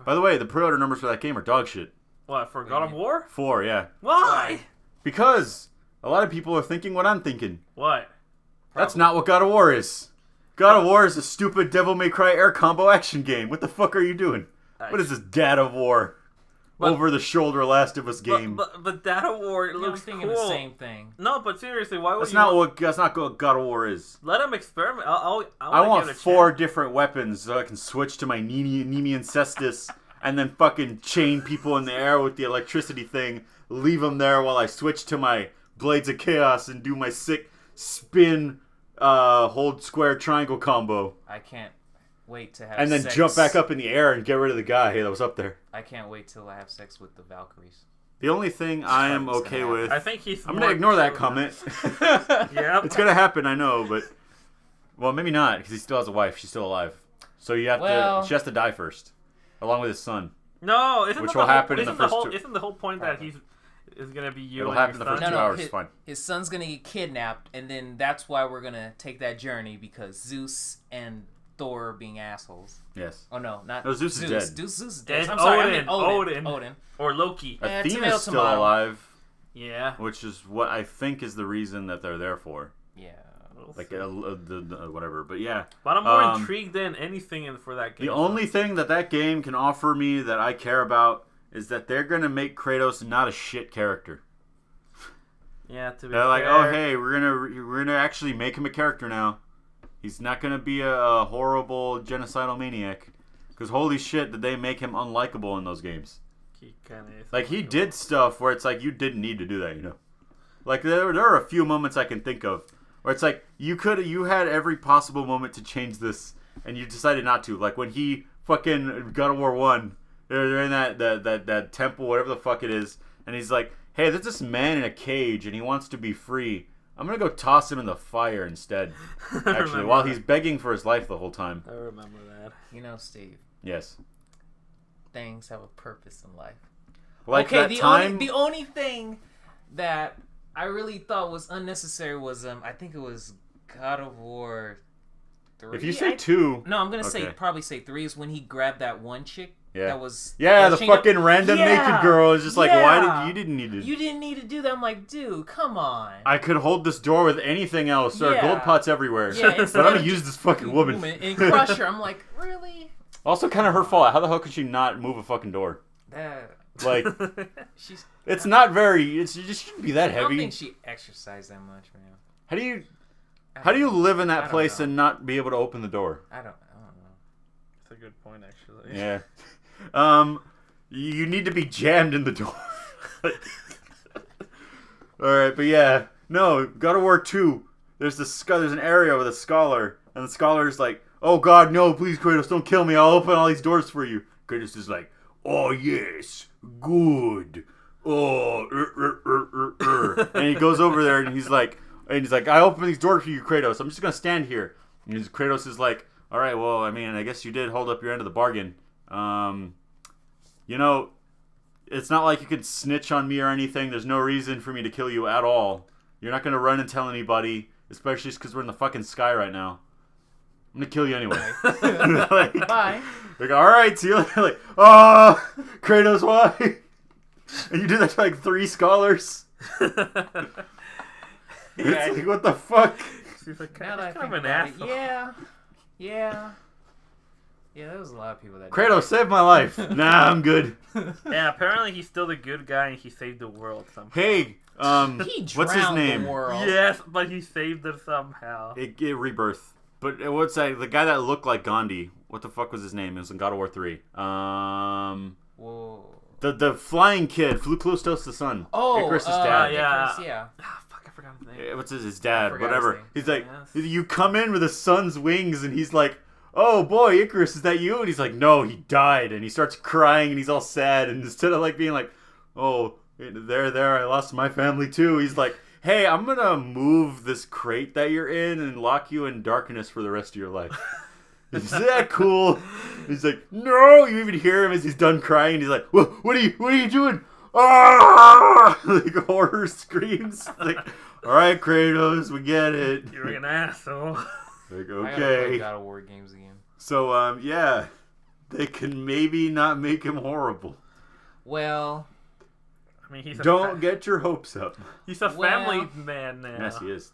By the way, the pre-order numbers for that game are dog shit. What, for God of War? 4, yeah. Why? Because a lot of people are thinking what I'm thinking. What? That's not what God of War is. God of War is a stupid Devil May Cry air combo action game. What the fuck are you doing? What is this Dad of War? Over the shoulder Last of Us game. But Dad of War looks thinking cool. the same thing. No, but seriously, why would That's not what God of War is. Let him experiment. I want 4 different weapons so I can switch to my Nemean Cestus and then fucking chain people in the air with the electricity thing, leave them there while I switch to my Blades of Chaos and do my sick spin, hold square triangle combo. I can't wait to have and then sex. Jump back up in the air and get rid of the guy that was up there. I can't wait till I have sex with the Valkyries. The only thing I am okay with... I think he's... I'm going to ignore that comment. Yeah. It's going to happen, I know, but... Well, maybe not, because he still has a wife. She's still alive. So she has to die first, along with his son. No, which will happen in the first two. Isn't the whole point that he's going to be you? It'll happen in the first 2 hours. It's fine. His son's going to get kidnapped, and then that's why we're going to take that journey, because Zeus and Thor are being assholes. Yes. Oh, no, not No, Zeus is dead. Zeus is dead. And I'm sorry, I meant Odin. Odin. Or Loki. Athena's still alive. Yeah. Which is what I think is the reason that they're there for. Yeah. Like, whatever. But yeah. But I'm more intrigued than anything for that game. The only thing that game can offer me that I care about is that they're going to make Kratos not a shit character. Yeah, to be They're fair. like, oh, hey, we're gonna actually make him a character now. He's not going to be a horrible genocidal maniac. Because holy shit, did they make him unlikable in those games. He kind of is. Like, he did stuff where it's like, you didn't need to do that, you know? Like, there are a few moments I can think of where it's like, you had every possible moment to change this, and you decided not to. Like, when he fucking God of War 1, they're in that temple, whatever the fuck it is, and he's like, hey, there's this man in a cage, and he wants to be free. I'm going to go toss him in the fire instead, actually, while he's begging for his life the whole time. I remember that. You know, Steve. Yes. Things have a purpose in life. Like okay, that the only thing that I really thought was unnecessary was, I think it was God of War 3. If you say 2... No, I'm going to probably say 3 is when he grabbed that one chick. Yeah. That was... Yeah, the fucking random naked girl is just like, why didn't you didn't need to do that. I'm like, dude, come on. I could hold this door with anything else. There are gold pots everywhere. Yeah, but I'm going to use this fucking woman. And crush her. I'm like, really? Also kind of her fault. How the hell could she not move a fucking door? Like, it's not very... it just shouldn't be that heavy. I don't think she exercised that much, man. How do you live in that place and not be able to open the door? I don't know. That's a good point, actually. Yeah. You need to be jammed in the door. Alright, but yeah. No, God of War 2. There's an area with a scholar, and the scholar's like, oh god, no, please, Kratos, don't kill me. I'll open all these doors for you. Kratos is like, oh yes, good. Oh, and he goes over there and he's like, I open these doors for you, Kratos. I'm just gonna stand here. And Kratos is like, all right, well, I mean, I guess you did hold up your end of the bargain. You know, it's not like you could snitch on me or anything. There's no reason for me to kill you at all. You're not gonna run and tell anybody, especially because we're in the fucking sky right now. I'm gonna kill you anyway. Bye. Like, all right, see you later. Like, oh, Kratos, why? And you did that to like 3 scholars. It's like, what the fuck? He's like, Now that I kind think of an about it, asshole. yeah, there was a lot of people that Kratos saved my life. Nah, I'm good. Yeah, apparently he's still the good guy and he saved the world somehow. Hey, He what's his drowned name? the world. Yes, but he saved it somehow. It Rebirth. But what's that? The guy that looked like Gandhi. What the fuck was his name? It was in God of War 3. Whoa. The flying kid flew close to the sun. Oh, Icarus' dad. yeah. Icarus, yeah. Ah, fuck, I forgot his name. What's his dad? forgot Whatever. his name. He's like, Yes. you come in with the sun's wings, and he's like, oh boy, Icarus, is that you? And he's like, no, he died. And he starts crying, and he's all sad. And instead of like being like, oh, there, I lost my family too. He's like, hey, I'm gonna move this crate that you're in and lock you in darkness for the rest of your life. Is that cool? He's like, no. You even hear him as he's done crying. And he's like, what are you doing? Ah! Like horror screams. Like, all right, Kratos, we get it. You're an asshole. Like, I gotta okay. play God of War games again. So, yeah, they can maybe not make him horrible. Well, I mean, he's Don't get your hopes up. He's a Well- family man now. Yes, he is.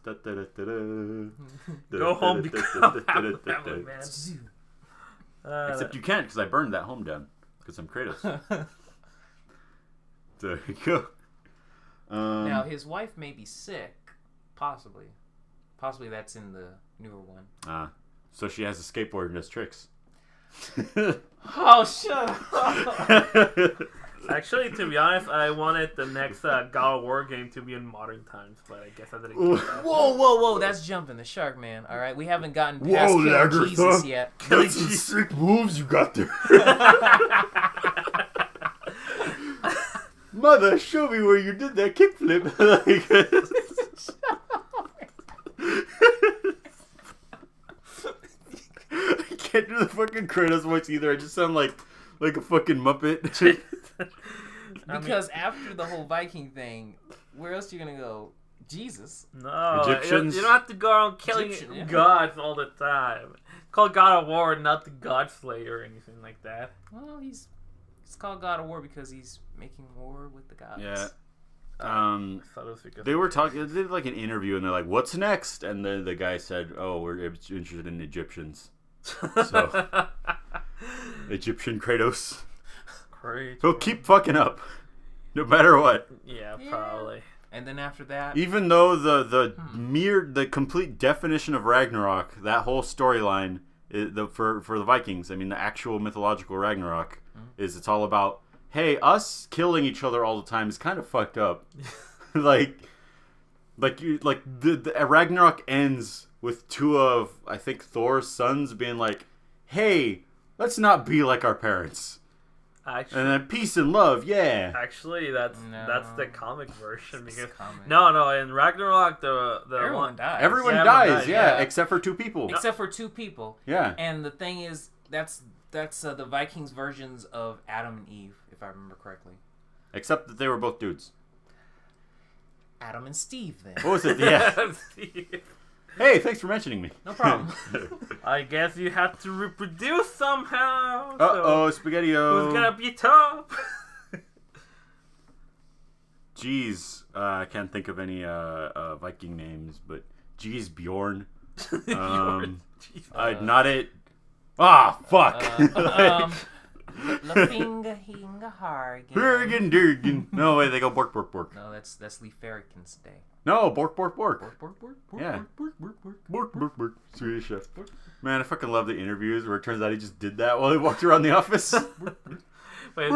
Go home, become a family man. Except you can't, because I burned that home down. Because I'm Kratos. There you go. now his wife may be sick, possibly. Possibly that's in the newer one. So she has a skateboard and does tricks. Oh, shut up! Actually, to be honest, I wanted the next God of War game to be in modern times, but I guess I didn't get that. Whoa! That's jumping the shark, man. All right, we haven't gotten past killing Lagartha. Jesus yet. That's some sick moves you got there. Mother, show me where you did that kickflip. I can't do the fucking Kratos voice either. I just sound like a fucking Muppet. Because after the whole Viking thing, where else are you gonna go? Jesus. No, Egyptians. You don't have to go around killing Egyptian, yeah. gods all the time. It's called God of War, not the God Slayer or anything like that. Well, he's called God of War because he's making war with the gods. Yeah. I thought it was because They were talking. They did like an interview, and they're like, "What's next?" And then the guy said, "Oh, we're interested in Egyptians." So, Egyptian Kratos. Great. He'll keep fucking up, no matter what. Yeah, probably. And then after that, Even though the complete definition of Ragnarok, that whole storyline, for the Vikings, I mean the actual mythological Ragnarok, is it's all about, hey, us killing each other all the time is kind of fucked up. the Ragnarok ends with two of, I think, Thor's sons being like, hey, let's not be like our parents. Actually, And then peace and love, yeah. Actually, that's No. the comic version because comic. no, in Ragnarok the everyone one, dies. Everyone Yeah, dies, everyone dies, yeah, yeah. except for two people. Except for two people. Yeah. And the thing is, that's the Vikings versions of Adam and Eve, if I remember correctly. Except that they were both dudes. Adam and Steve, then. What was it? Yeah. Hey, thanks for mentioning me. No problem. I guess you have to reproduce somehow. Uh-oh, So Spaghetti-O. who's gonna be top? Jeez, I can't think of any Viking names, but geez, Bjorn. Not it. Ah, fuck. Lafinga Hinga Hargen. Bergen Durgen. No way, they go bork bork bork. No, that's Lee Farrakhan's day. No, bork bork bork. Bork, bork, bork, bork, Yeah. bork, bork, bork, bork. Bork bork bork. Swedish chef. Man, I fucking love the interviews where it turns out he just did that while he walked around the office. Wait,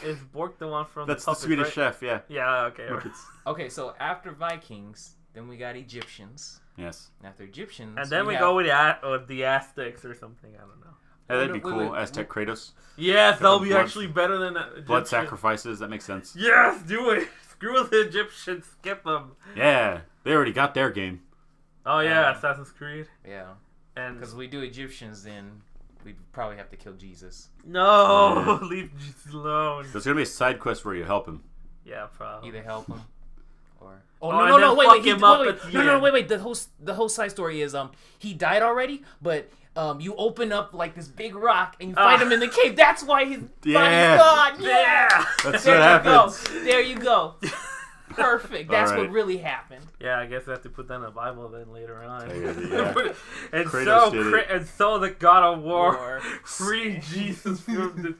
is Bork the one from That's the the puppet, Swedish right? chef, yeah. Yeah, okay. Muppets. Okay, so after Vikings, then we got Egyptians. Yes. After Egyptians, And then we have- go with the Aztecs or something. I don't know. Hey, that'd be Wait, cool. wait. Aztec Kratos. Yes, that'll be blood- actually better than Egyptian. Blood sacrifices, that makes sense. Yes, do it. Screw the Egyptians. Skip them. Yeah, they already got their game. Oh yeah, Assassin's Creed. Yeah, And because we do Egyptians, then we'd probably have to kill Jesus. no, leave Jesus alone. There's gonna be a side quest where you help him. Yeah, probably. Either help him or Oh, no, and no, then no, wait, fuck wait, he, him up wait, at the wait, no, end. wait. The whole side story is he died already, but you open up like this big rock and you find him in the cave. That's why his Yeah. body's gone. Yeah. That's There what you happens. go. There you go. Perfect. That's All right. what really happened. Yeah, I guess I have to put that in the Bible then later on. Yeah. and Kratos did it. and so the God of War freed Jesus from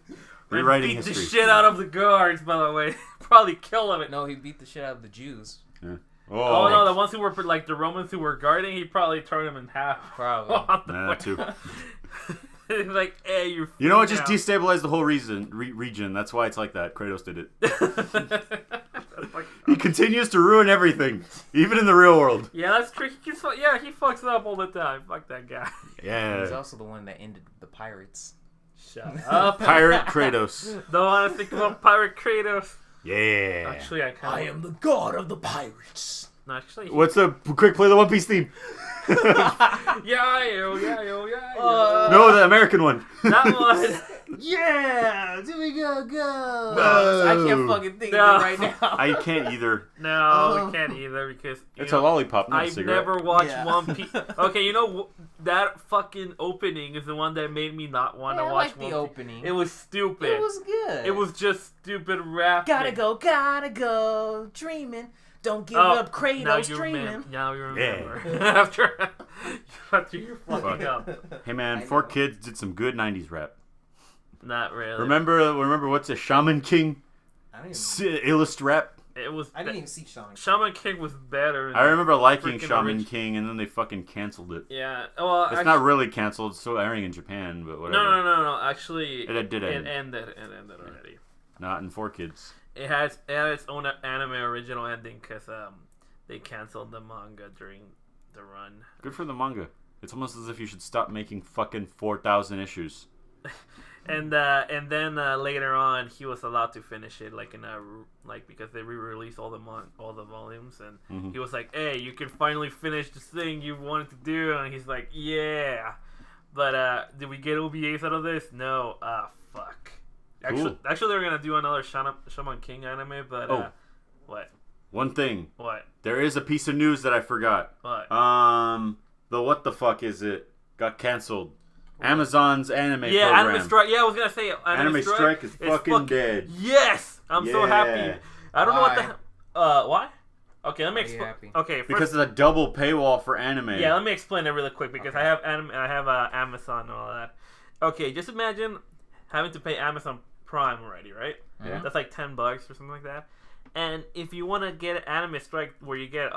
Rewriting beat history. the shit out of the guards. By the way, probably kill him. No, he beat the shit out of the Jews. Yeah. Oh no, the ones who were like the Romans who were guarding, he probably turned them in half. Probably. Nah, too. Like, hey, you're. You know what? Just destabilize the whole region. That's why it's like that. Kratos did it. He continues to ruin everything, even in the real world. Yeah, that's true. He fucks up all the time. Fuck that guy. Yeah. He's also the one that ended the pirates. Shut up. Pirate Kratos. Don't want to think about Pirate Kratos. Yeah. Actually, I am the god of the pirates. No, actually. What's the quick play the One Piece theme? Yeah. No, the American one. That one. Yeah, do we go? No. I can't fucking think of it right now. I can't either. No, we can't either because It's a lollipop, not a I've cigarette. never watched One Piece. Okay, that fucking opening is the one that made me not want to watch like One the Piece. opening. It was stupid. It was good. It was just stupid rap. Gotta go, dreaming. Don't give up, Kratos dreaming. Now you remember. After you're fucking up. Hey man, 4Kids did some good 90s rap. Not really. Remember what's a Shaman King? I didn't Illust rap? It was. I didn't even see Shaman. Shaman King was better. I remember liking freaking Shaman King, and then they fucking canceled it. Yeah. Well, it's not really canceled. It's still airing in Japan, but whatever. No. Actually, it did end. It ended already. Not in 4Kids. It had its own anime original ending because they canceled the manga during the run. Good for the manga. It's almost as if you should stop making fucking 4,000 issues. And then later on, he was allowed to finish it, because they re-released all the volumes, and he was like, "Hey, you can finally finish this thing you wanted to do," and he's like, "Yeah, but did we get OVAs out of this? No, fuck." Cool. Actually, they were gonna do another Shaman King anime, but what? One thing. What? There is a piece of news that I forgot. What? The what the fuck is it? Got canceled. Amazon's anime program. Anime Strike. Yeah, I was gonna say Anime Strike is fucking dead. Yes, I'm so happy. I don't know what the why. Okay, let me explain. Okay, first, because it's a double paywall for anime. Yeah, let me explain it really quick because I have Amazon and all that. Okay, just imagine having to pay Amazon Prime already, right? Yeah. That's like $10 or something like that. And if you want to get an Anime Strike where you get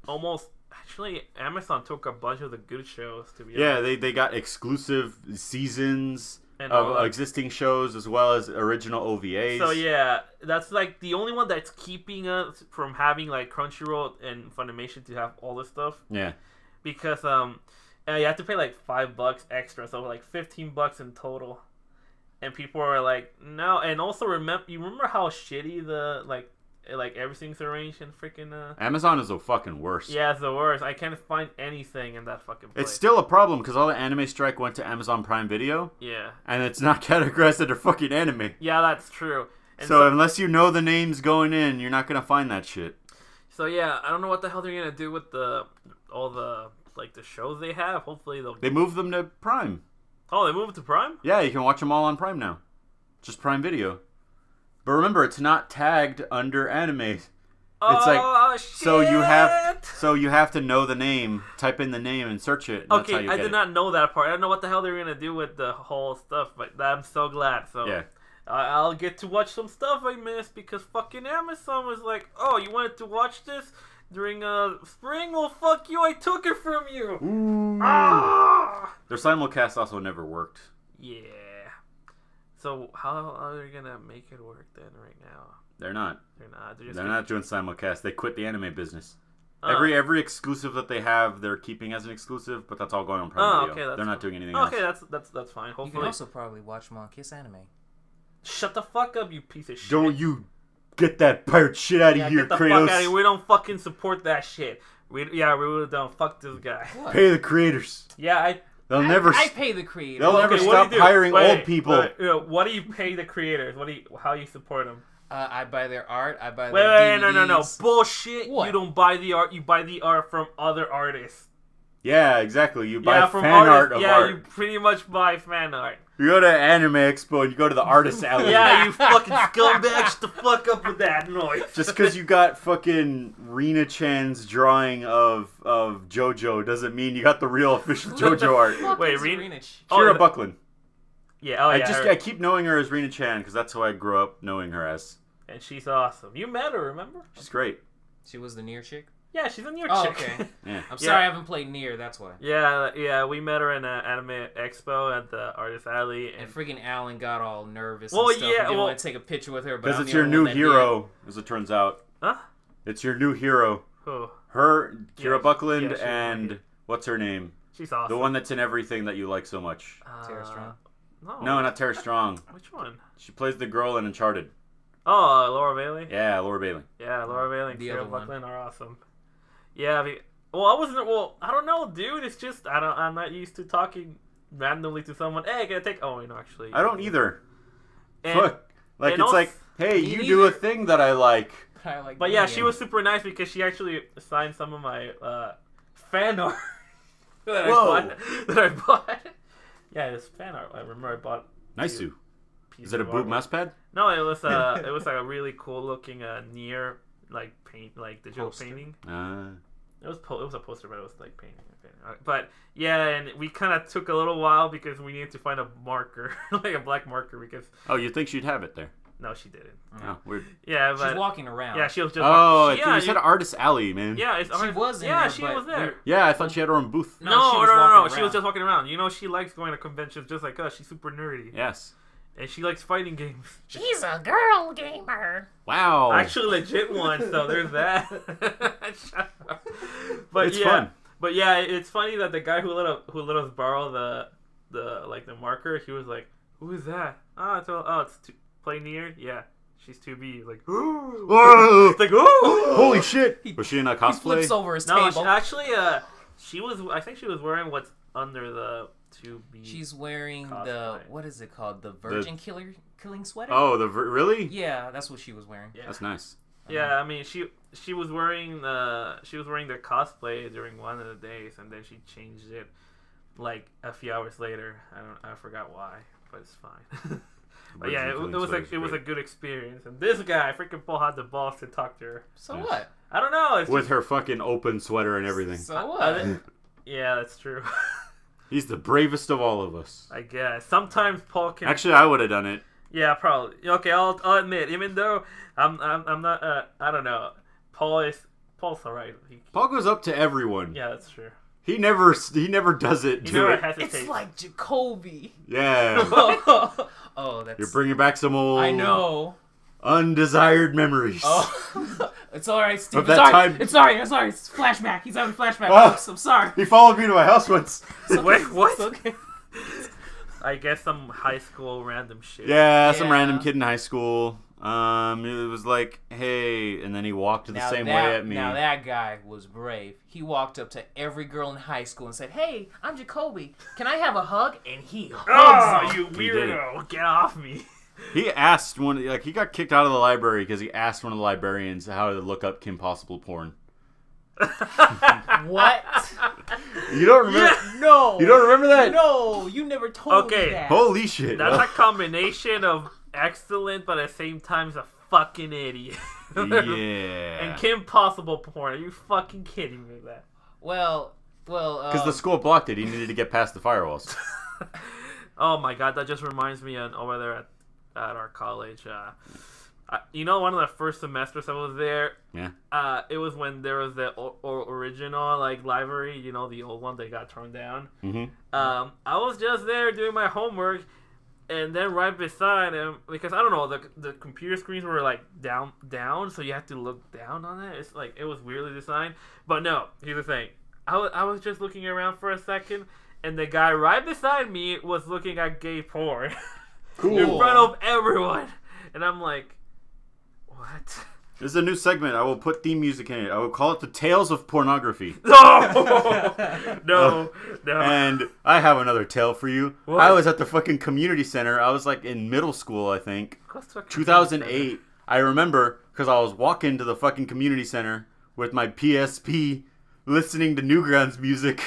almost. Actually, Amazon took a bunch of the good shows, to be honest. They got exclusive seasons of existing shows as well as original OVAs. So yeah, that's like the only one that's keeping us from having like Crunchyroll and Funimation to have all this stuff. Yeah. Because you have to pay like $5 extra, so like $15 in total. And people are like, no. And also remember how shitty the like everything's arranged in freaking Amazon is the fucking worst. Yeah, it's the worst. I can't find anything in that fucking place. It's still a problem because all the Anime Strike went to Amazon Prime Video. Yeah. And it's not categorized under fucking anime. Yeah, that's true. And so unless you know the names going in, you're not gonna find that shit. So yeah, I don't know what the hell they're gonna do with all the shows they have. Hopefully they move them to Prime. Oh, they moved to Prime? Yeah, you can watch them all on Prime now. Just Prime Video. But remember, it's not tagged under anime. It's shit. so you have to know the name, type in the name, and search it. And okay, that's how I did not know that part. I don't know what the hell they're gonna do with the whole stuff, but I'm so glad. So yeah, I'll get to watch some stuff I missed because fucking Amazon was like, "Oh, you wanted to watch this during spring? Well, fuck you! I took it from you." Ooh. Ah! Their simulcast also never worked. Yeah. So how are they gonna make it work then? Right now, they're not. They're not doing simulcast. They quit the anime business. Every exclusive that they have, they're keeping as an exclusive, but that's all going on Prime Video. They're not doing anything else. Okay, that's fine. Hopefully, you can also probably watch Mom Kiss anime. Shut the fuck up, you piece of shit! Don't you get that pirate shit out of here, get the Kratos! Fuck out of here. We don't fucking support that shit. We really don't. Fuck this guy. What? Pay the creators. Yeah, I pay the creators. They'll never stop hiring old people. What do you pay the creators? How do you support them? I buy their art. I buy their DVDs. No. Bullshit. What? You don't buy the art. You buy the art from other artists. Yeah, exactly. You buy from fan art artists. of Yeah, art. you pretty much buy fan art. You go to Anime Expo and you go to the Artist Alley. Yeah, you fucking scumbags, shut the fuck up with that noise. Just because you got fucking Rena Chan's drawing of JoJo doesn't mean you got the real official JoJo art. Wait, Kira Buckland. Yeah, I keep knowing her as Rena Chan because that's who I grew up knowing her as. And she's awesome. You met her, remember? She's great. She was the Nier chick? Yeah, she's a Nier chick. Okay. Yeah. I'm sorry I haven't played Nier, that's why. Yeah, we met her in an anime expo at the Artist Alley. And freaking Alan got all nervous well, and stuff. Yeah, he didn't want to take a picture with her. Because it's your new hero, as it turns out. Huh? It's your new hero. Who? Her, Kira Buckland, and what's her name? She's awesome. The one that's in everything that you like so much. Tara Strong? No, not Tara Strong. Which one? She plays the girl in Uncharted. Oh, Laura Bailey? Yeah, Laura Bailey. Yeah, Laura Bailey and The Kira other one. Buckland are awesome. Yeah, I don't know, dude. It's just, I'm not used to talking randomly to someone. Hey, can I take... Oh, actually. I don't either. And, Fuck. Like, and it's also, like, hey, you do a thing that I like. But yeah, she was super nice because she actually signed some of my fan art that I bought. Yeah, it's fan art. I remember I bought. Nice. Is it a boot mouse pad? No, it was like a really cool looking Nier digital painting. It was a poster, but it was like painting. But yeah, and we kind of took a little while because we needed to find a marker, like a black marker, because. Oh, you think she'd have it there? No, she didn't. Oh, weird. Yeah, but she's walking around. Yeah, she was just. Oh, you said Artist Alley, man. Yeah, she was in yeah, there. she was there. Yeah, I thought she had her own booth. No. She was just walking around. You know, she likes going to conventions just like us. She's super nerdy. Yes. And she likes fighting games. She's a girl gamer. Wow. Actually, legit one. So there's that. But it's fun. But yeah, it's funny that the guy who let us borrow the marker, he was like, "Who is that?" It's play Nier. Yeah. She's 2B. Like, whoa! It's like, oh, holy shit! Was she in a cosplay? He flips over his no, table. she was. I think she was wearing what's under the 2B. She's wearing cosplay. what is it called? The virgin killing sweater. Oh, really? Yeah, that's what she was wearing. Yeah. That's nice. Yeah, I mean, she was wearing the cosplay during one of the days, and then she changed it like a few hours later. I forgot why, but it's fine. But yeah, it was a good experience. And this guy, freaking Paul, had the balls to talk to her. So what? I don't know. With her fucking open sweater and everything. So what? Yeah, that's true. He's the bravest of all of us. I guess. Sometimes Paul can. Actually, I would have done it. Yeah, probably. Okay, I'll admit. Even though I'm not. I don't know. Paul's alright. Paul goes up to everyone. Yeah, that's true. He never does it. He never hesitates. It's like Jacoby. Yeah. Oh, that's. You're bringing back some old. I know. Undesired memories. Oh, it's all right, Steve. Of that time. It's sorry. It's flashback. He's having a flashback. Oh. I'm sorry. He followed me to my house once. Wait, what? It's okay. I guess some high school random shit. Yeah, some random kid in high school. It was like, hey, and then he walked the same way at me. Now that guy was brave. He walked up to every girl in high school and said, "Hey, I'm Jacoby. Can I have a hug?" And he hugs them. You weirdo! Get off me. He asked he got kicked out of the library because he asked one of the librarians how to look up Kim Possible porn. What? You don't remember? Yeah, no. You don't remember that? No, you never told me that. Holy shit. That's a combination of excellent, but at the same time, a fucking idiot. Yeah. And Kim Possible porn. Are you fucking kidding me with that? Well. Because the school blocked it. He needed to get past the firewalls. Oh my god, that just reminds me over there at our college. One of the first semesters I was there. Yeah. It was when there was the original library, the old one that got torn down. Mm-hmm. I was just there doing my homework, and then right beside him, because I don't know, the computer screens were down, so you have to look down on it. It's it was weirdly designed. But no, here's the thing. I was just looking around for a second, and the guy right beside me was looking at gay porn. Cool. In front of everyone. And I'm like, what? This is a new segment. I will put theme music in it. I will call it the Tales of Pornography. No. And I have another tale for you. What? I was at the fucking community center. I was in middle school, I think. 2008. I remember because I was walking to the fucking community center with my PSP listening to Newgrounds music.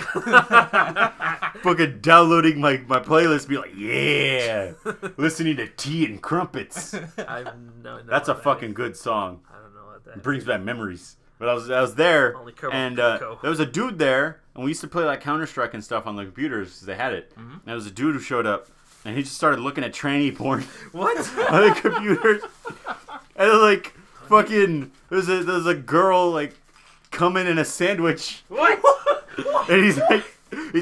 Fucking downloading my playlist, be like, yeah, listening to Tea and Crumpets. I have no idea. That's a fucking good song. I don't know what that It brings back memories. But I was there, Only Kermit and Coco. there was a dude there, and we used to play like Counter-Strike and stuff on the computers because they had it. And there was a dude who showed up, and he just started looking at tranny porn What? on the computers. And then, like, fucking, there's a girl like coming in a sandwich, What? and he's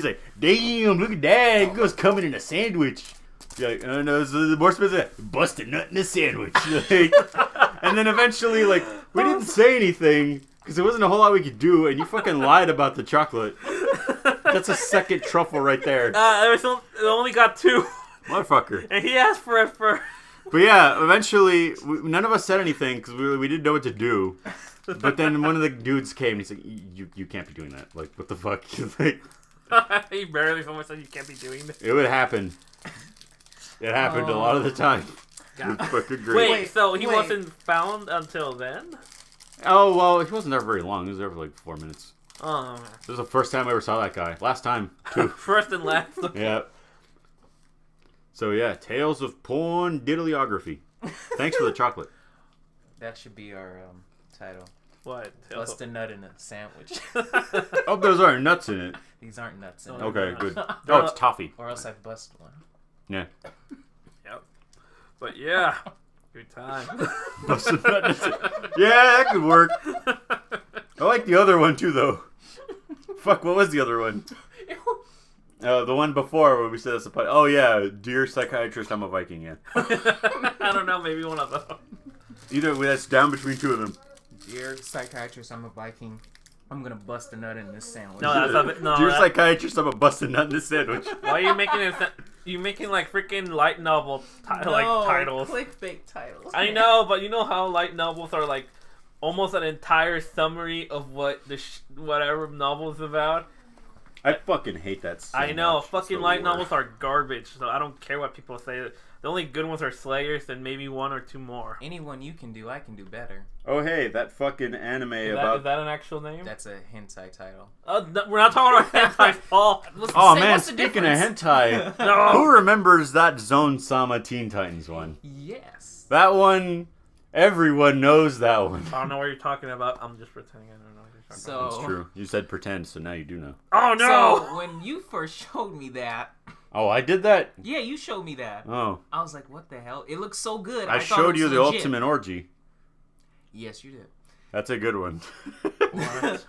like, damn, look at that, it goes coming in a sandwich. You're like, oh no, it's more specific, bust a nut in a sandwich. Like, and then eventually, like, we didn't say anything because there wasn't a whole lot we could do, and you fucking lied about the chocolate. That's a second truffle right there, It only got 2, motherfucker. and he asked for it first. But yeah, eventually, none of us said anything because we didn't know what to do. But then one of the dudes came and he's like, you can't be doing that. Like, what the fuck? Like, He barely so much said you can't be doing this. it would happen. It happened a lot of the time. It was fucking great. Wait, so he wasn't found until then? Oh, well, he wasn't there very long. He was there for like 4 minutes. Oh, This was the first time I ever saw that guy. Last time, too. first and last. Yeah. So yeah, Tales of Porn Diddlyography. Thanks for the chocolate. That should be our title. What? Bust a nut in a sandwich. Oh, those aren't nuts in it. These aren't nuts in it. Okay, good. Oh, it's toffee. Or else I bust one. Yeah. Yep. But yeah, good time. Bust a nut in it. Yeah, that could work. I like the other one too, though. Fuck, what was the other one? The one before where we said that's a part. Oh yeah, dear psychiatrist, I'm a Viking. Yeah. I don't know, maybe one of them. Either way, that's down between two of them. Dear psychiatrist, I'm a Viking. I'm gonna bust a nut in this sandwich. No, that's not it. No, Dear psychiatrist, I'm a busted nut in this sandwich. why are you making it? You making like freaking light novel like titles? Clickbait titles. I know, but you know how light novels are like almost an entire summary of what the whatever novel is about. I fucking hate that so I know, much. fucking light novels are garbage, so I don't care what people say. The only good ones are Slayers and maybe 1 or 2 more. Anyone you can do, I can do better. Oh hey, that fucking anime Is about... that an actual name? That's a hentai title. We're not talking about hentai, Paul. Oh man, speaking of hentai, No. who remembers that Zone Sama Teen Titans one? Yes. That one, everyone knows that one. I don't know what you're talking about. I'm just pretending I don't know what you're talking about. That's true. You said pretend, so now you do know. Oh no! So when you first showed me that, Oh, I did that? yeah, you showed me that. Oh. I was like, what the hell? It looks so good. I thought showed it you was the legit. ultimate orgy. Yes, you did. That's a good one.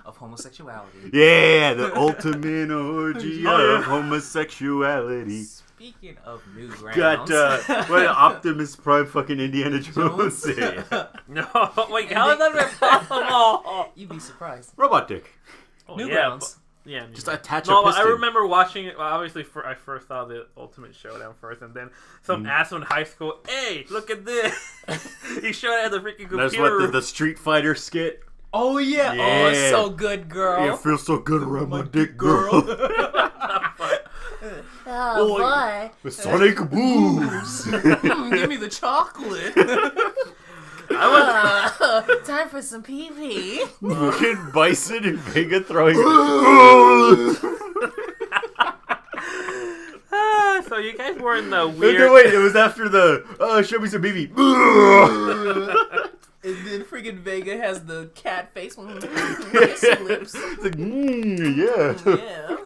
Of homosexuality. Yeah, the ultimate orgy Oh, of homosexuality. Speaking of newsrounds. Got, what, Optimus Prime fucking Indiana Jones? Yeah. No, wait, how is that even possible? You'd be surprised. Robot dick. Oh, Newgrounds. Yeah, Just attach no, a piston. I remember watching it. Well, obviously, I first saw the Ultimate Showdown first, and then some asshole in high school. Hey, look at this! He showed it at the freaking computer. That's what the Street Fighter skit. Oh, yeah. Yeah. Oh, it's so good, girl. Yeah, it feels so good around my dick, girl. Oh boy. The Sonic boobs. Give me the chocolate. Time for some pee-pee. Fucking Bison and Vega throwing. So you guys were in the weird. No, wait, it was after the show me some BB. And then freaking Vega has the cat face with his lips. It's like, yeah. Yeah.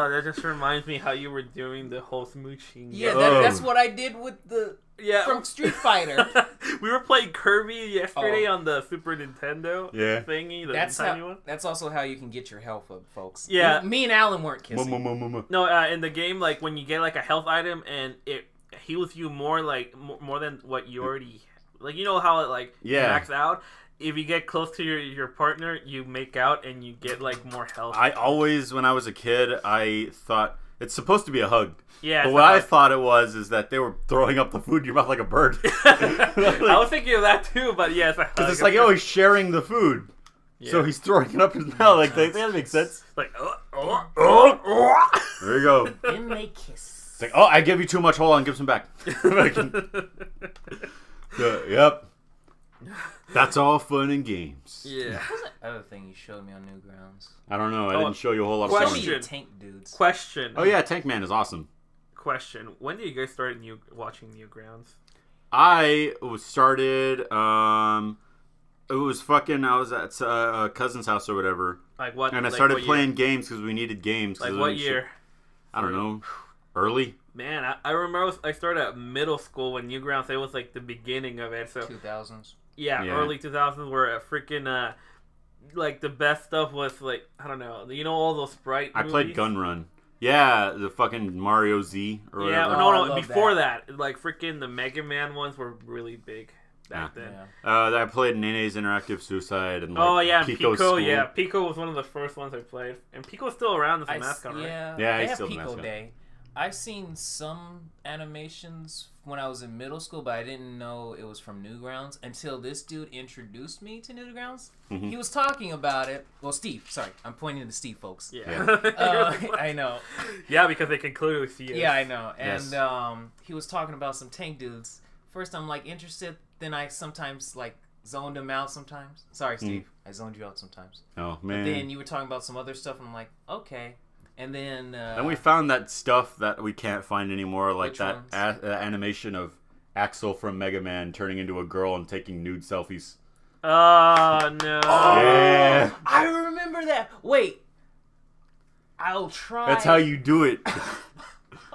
That just reminds me how you were doing the whole smooching. Yeah, Oh. that's what I did with the from Street Fighter. We were playing Kirby yesterday on the Super Nintendo Yeah. thingy, the That's tiny one. That's also how you can get your health up, folks. Yeah. Me and Alan weren't kissing. No, in the game, like when you get like a health item and it heals you more, like more than what you already, like you know how it like max out. If you get close to your partner, you make out and you get like more health. I always, when I was a kid, I thought it's supposed to be a hug. Yeah. But what I thought it was is that they were throwing up the food in your mouth like a bird. I was thinking of that too, but yes. Because it's like, oh, he's sharing the food. Yeah. So he's throwing it up his mouth. Like, that makes sense. Like, There you go. Then they kiss. It's like, oh, I gave you too much. Hold on, give some back. Yep. That's all fun and games. Yeah. What was that other thing you showed me on Newgrounds? I don't know. I didn't show you a whole lot of question. stuff. Show me the tank dudes. Question. Oh yeah, Tank Man is awesome. Question. When did you guys start watching Newgrounds? I started. It was fucking. I was at a cousin's house or whatever, Like what? and I like started what playing year? games because we needed games. Like what year? I don't know. Early. Man, I remember I started at middle school when Newgrounds. It was like the beginning of it. So 2000s. yeah, early 2000s were a freaking like the best stuff was like I don't know. You know all those Sprite. I movies? played Gun Run. Yeah, the fucking Mario Z or whatever. Yeah, Oh, I no. love Before that, like freaking the Mega Man ones were really big back then. Yeah. I played Nene's Interactive Suicide and like, Oh yeah, and Pico's Pico. School. Yeah, Pico was one of the first ones I played, and Pico's still around as a I mascot, right? Yeah, Yeah, they he's have still the Pico mascot. Day. I've seen some animations when I was in middle school, but I didn't know it was from Newgrounds until this dude introduced me to Newgrounds. Mhm. He was talking about it. Well, Steve, sorry, I'm pointing to Steve, folks. Yeah, I know. yeah, because they can clearly see it. Yeah, I know. Yes. And he was talking about some tank dudes. First, I'm like interested. Then I sometimes like zoned him out. Sometimes, sorry, Steve, I zoned you out sometimes. Oh man. Then you were talking about some other stuff. And I'm like, okay. And then Then we found that stuff that we can't find anymore, like Which that ones? animation of Axel from Mega Man turning into a girl and taking nude selfies. Oh no. Yeah. I remember that. Wait, I'll try. That's how you do it.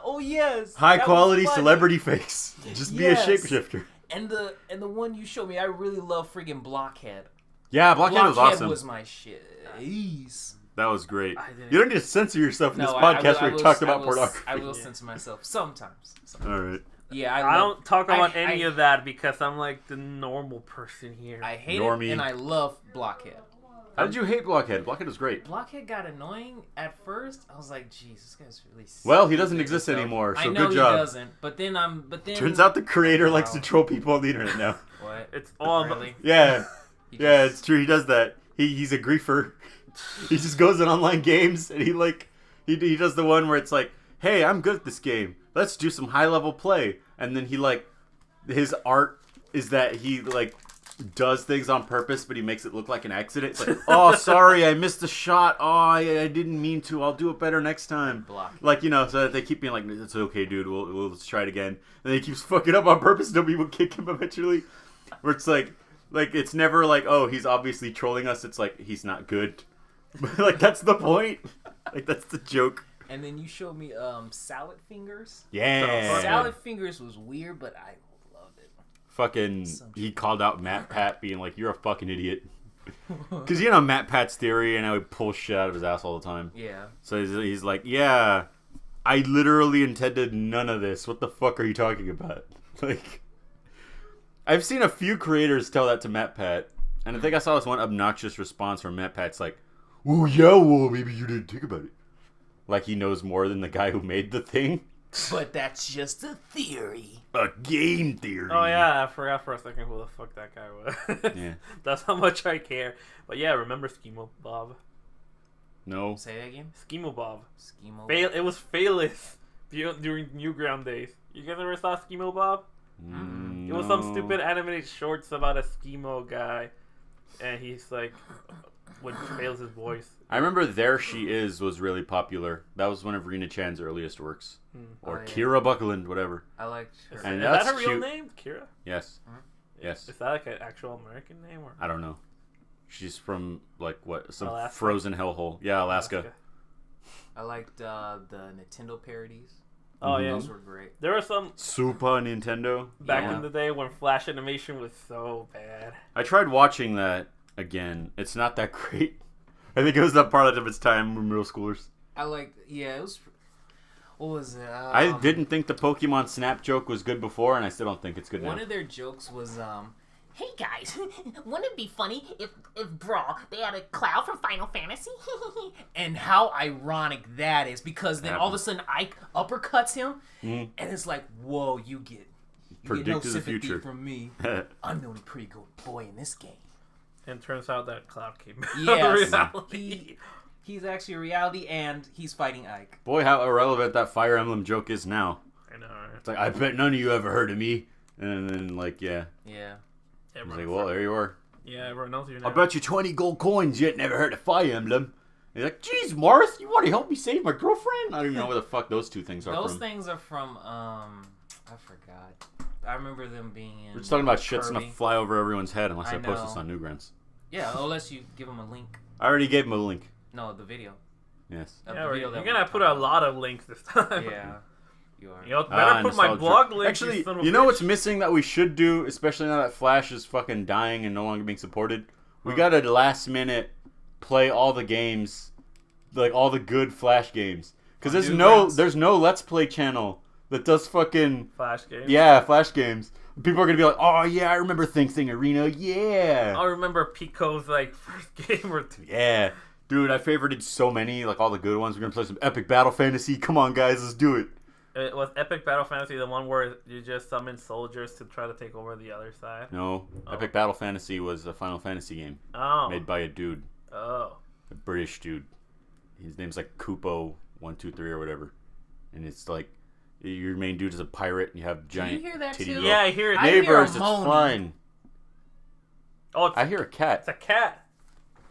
Oh yes. High that quality was funny. celebrity face. Just Yes. be a shapeshifter. And the one you showed me, I really love freaking Blockhead. Yeah, Blockhead was awesome. was my shit. Jeez. That was great. I didn't- You don't need to censor yourself in this No, podcast I where will- we talked I about will- pornography. I will censor myself sometimes. All right. Yeah, I don't talk about I- any of that because I'm like the normal person here. I hate Normie. it, and I love Blockhead. How did you hate Blockhead? Blockhead was great. Blockhead got annoying at first. I was like, "Jeez, this guy's really." Well, he doesn't stupid exist and stuff." anymore, so I know good job. he doesn't, but then Turns out the creator likes to Wow. troll people on the internet now. what? It's all Really? Yeah. He Yeah, just- it's true. He does that. He's a griefer. He just goes in online games and he does the one where it's like, hey, I'm good at this game. Let's do some high level play. And then his art is that he does things on purpose, but he makes it look like an accident. It's like, oh, sorry, I missed a shot. Oh, I didn't mean to. I'll do it better next time. Block. So that they keep being like, it's okay, dude. We'll let's try it again. And then he keeps fucking up on purpose. Nobody will kick him eventually. Where it's like it's never like, oh, he's obviously trolling us. It's like he's not good. Like that's the point. Like that's the joke. And then you showed me Salad Fingers. Yeah. Salad Fingers was weird, but I loved it. Fucking, he called out Matt Pat being like, you're a fucking idiot. Because you know Matt Pat's theory and how he pulls shit out of his ass all the time. Yeah. So he's like, yeah, I literally intended none of this. What the fuck are you talking about? Like, I've seen a few creators tell that to Matt Pat. And I think I saw this one obnoxious response from Matt Pat's like, oh yeah, well maybe you didn't think about it. Like he knows more than the guy who made the thing. But that's just a theory. A game theory. Oh yeah, I forgot for a second who the fuck that guy was. Yeah. That's how much I care. But yeah, remember Schemo Bob? No. Say that again. Schemo Bob. Schemo. It was Fayless during Newground days. You guys ever saw Schemo Bob? It was some stupid animated shorts about a Schemo guy, and he's like, when fails his voice. I remember There She Is was really popular. That was one of Rena Chan's earliest works. Or Oh, yeah. Kira Buckland, whatever. I liked her. And Is that's that her real cute. name? Kira? Yes. Yes. Is that like an actual American name or? I don't know. She's from some Alaska? frozen hellhole. Yeah, Alaska. I liked the Nintendo parodies. Oh yeah. Those were great. There were some Super Nintendo. back Yeah. in the day when Flash animation was so bad. I tried watching that again. It's not that great. I think it was that product of its time. We're middle schoolers. I liked. Yeah, it was. What was it? I didn't think the Pokemon Snap joke was good before, and I still don't think it's good now. One of their jokes was Hey guys, wouldn't it be funny if Brawl, they had a Cloud from Final Fantasy? and how ironic that is because then all of a Happens. sudden Ike uppercuts him, Mhm. and it's like, whoa, you get no Predicted the sympathy future. from me. I'm the only pretty good boy in this game. And turns out that Cloud came out. Yes, reality. he's actually a reality, and he's fighting Ike. Boy, how irrelevant that Fire Emblem joke is now. I know, right? It's like, I bet none of you ever heard of me. And then, like, yeah. Yeah. He's like, well, there you are. Yeah, everyone knows you're I bet you 20 gold coins yet never heard of Fire Emblem. He's like, jeez, Marth, you want to help me save my girlfriend? I don't even know where the fuck those two things are Those from. things are from, I forgot. I remember them being in We're just talking about shit's Kirby. gonna fly over everyone's head unless I post know. this on Newgrounds. Yeah, unless you give them a link. I already gave him a link. No, the video. Yes. Of Yeah, the video you're that gonna we put talked a lot of links this time. about. Yeah, you are. You know, better put my nostalgia. blog link. Actually, son of you a know bitch. what's missing that we should do, especially now that Flash is fucking dying and no longer being supported? We gotta last minute play all the games, like all the good Flash games, because there's no Let's Play channel that does fucking Flash game? Flash games. People are gonna be like, oh yeah, I remember Thing Arena, yeah. I remember Pico's like first game or two. Yeah. Dude, I favorited so many, like all the good ones. We're gonna play some epic battle fantasy. Come on, guys, let's do it. It was Epic Battle Fantasy, the one where you just summon soldiers to try to take over the other side. No, Epic Battle Fantasy was a Final Fantasy game Oh. made by a dude, Oh. a British dude. His name's like Kupo123 or whatever, and it's like your main dude is a pirate, and you have giant. hear that titty too? girl. Yeah, I hear it. I hear Neighbors, a it's moaning. fine. Oh, it's I hear a cat. a cat.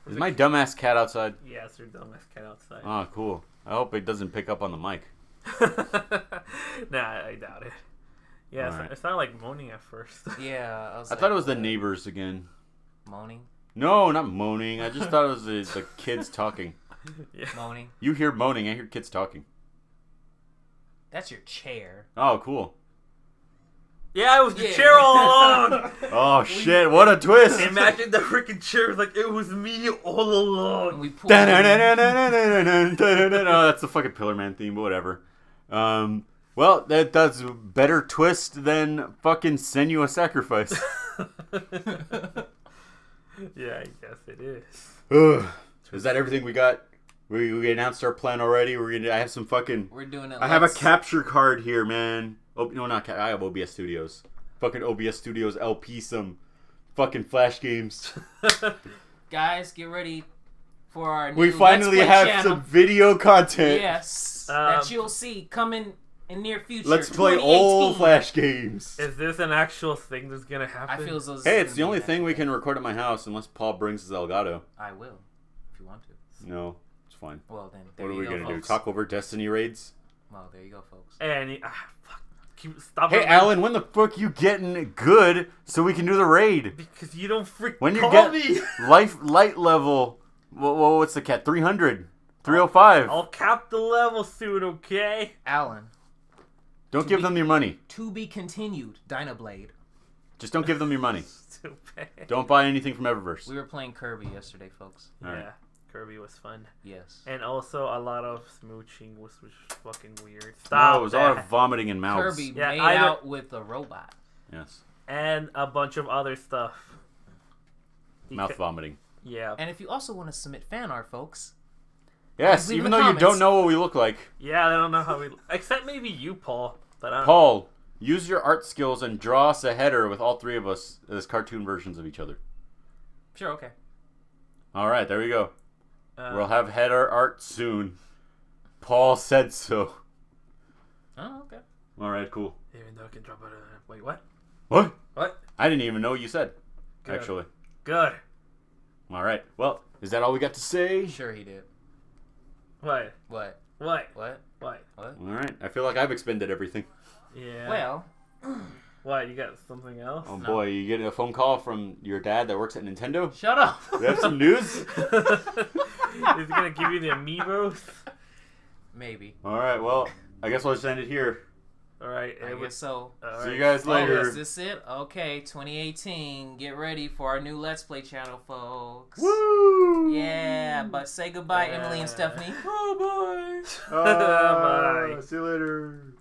Is my dumbass cat outside? Yeah, it's your dumbass cat outside. Oh, cool. I hope it doesn't pick up on the mic. Nah, I doubt it. Yeah, Alright. it sounded like moaning at first. Yeah, I thought it was the neighbors again. moaning. No, not moaning. I just thought it was the kids talking. Yeah. Moaning. You hear moaning, I hear kids talking. That's your chair. Oh, cool. Yeah, it was the Yeah. chair all along. Oh, shit, what a twist! Imagine the freaking chair was like, it was me all And along. we pulled. Oh, that's the fucking Pillar Man theme, but whatever. Well, that's a better twist than fucking Senua Sacrifice. Yeah, I guess it is. Ugh. Is that everything we got? We announced our plan already. I have some fucking. We're doing it. I have a capture card here, man. Oh no, not I have OBS Studios. Fucking OBS Studios LP some fucking Flash games. Guys, get ready for our new We finally Let's Play have channel. some video content. Yes, that you'll see coming in near future. Let's play 2018. old Flash games. Is this an actual thing that's gonna I happen? feel as though this Hey, is it's gonna the be only an thing we actual can record at my house unless Paul brings his Elgato. I will, if you want to. No, it's fine. Well then, there What are you we go, gonna do? folks. Talk over Destiny raids? Well, there you go, folks. And fuck, stop. Hey, it, Alan, when the fuck you getting good so we can do the raid? Because you don't freak When you call get me. light level, what's the cat? 300, 305. I'll cap the level soon, okay? Alan, Don't give them your money. to be continued. Dynablade. Just don't give them your money. Stupid. Don't buy anything from Eververse. We were playing Kirby yesterday, folks. Yeah, Alright. Kirby was fun. Yes. And also a lot of smooching, which was fucking weird. No, Stop it was a lot of that. vomiting in mouths. Kirby Yeah, made either- out with a robot. Yes. And a bunch of other stuff. Mouth vomiting. Yeah. And if you also want to submit fan art, folks, Yes, leave in even the though you comments. don't know what we look like. Yeah, I don't know how we... Except maybe you, Paul. But I don't... Paul, use your art skills and draw us a header with all three of us as cartoon versions of each other. sure, okay. All right, there we go. We'll have header art soon. Paul said so. Oh, okay. All right, cool. Even though I can drop it... Wait, what? What? What? I didn't even know what you said, Good. actually. Good. All right. Well, is that all we got to say? Sure he did. What? What? What? What? What? What? All right. I feel like I've expended everything. Yeah. Well, What? You got something else? Oh No. boy, you getting a phone call from your dad that works at Nintendo? shut up. We have some news? Is he gonna give you the amiibos? Maybe. All right. Well, I guess we'll just end it here. All right. I guess so. See you guys Oh, later. is this it? Okay, 2018. Get ready for our new Let's Play channel, folks. Woo! Yeah, but say goodbye, Emily and Stephanie. Oh, bye. Bye. Bye. See you later.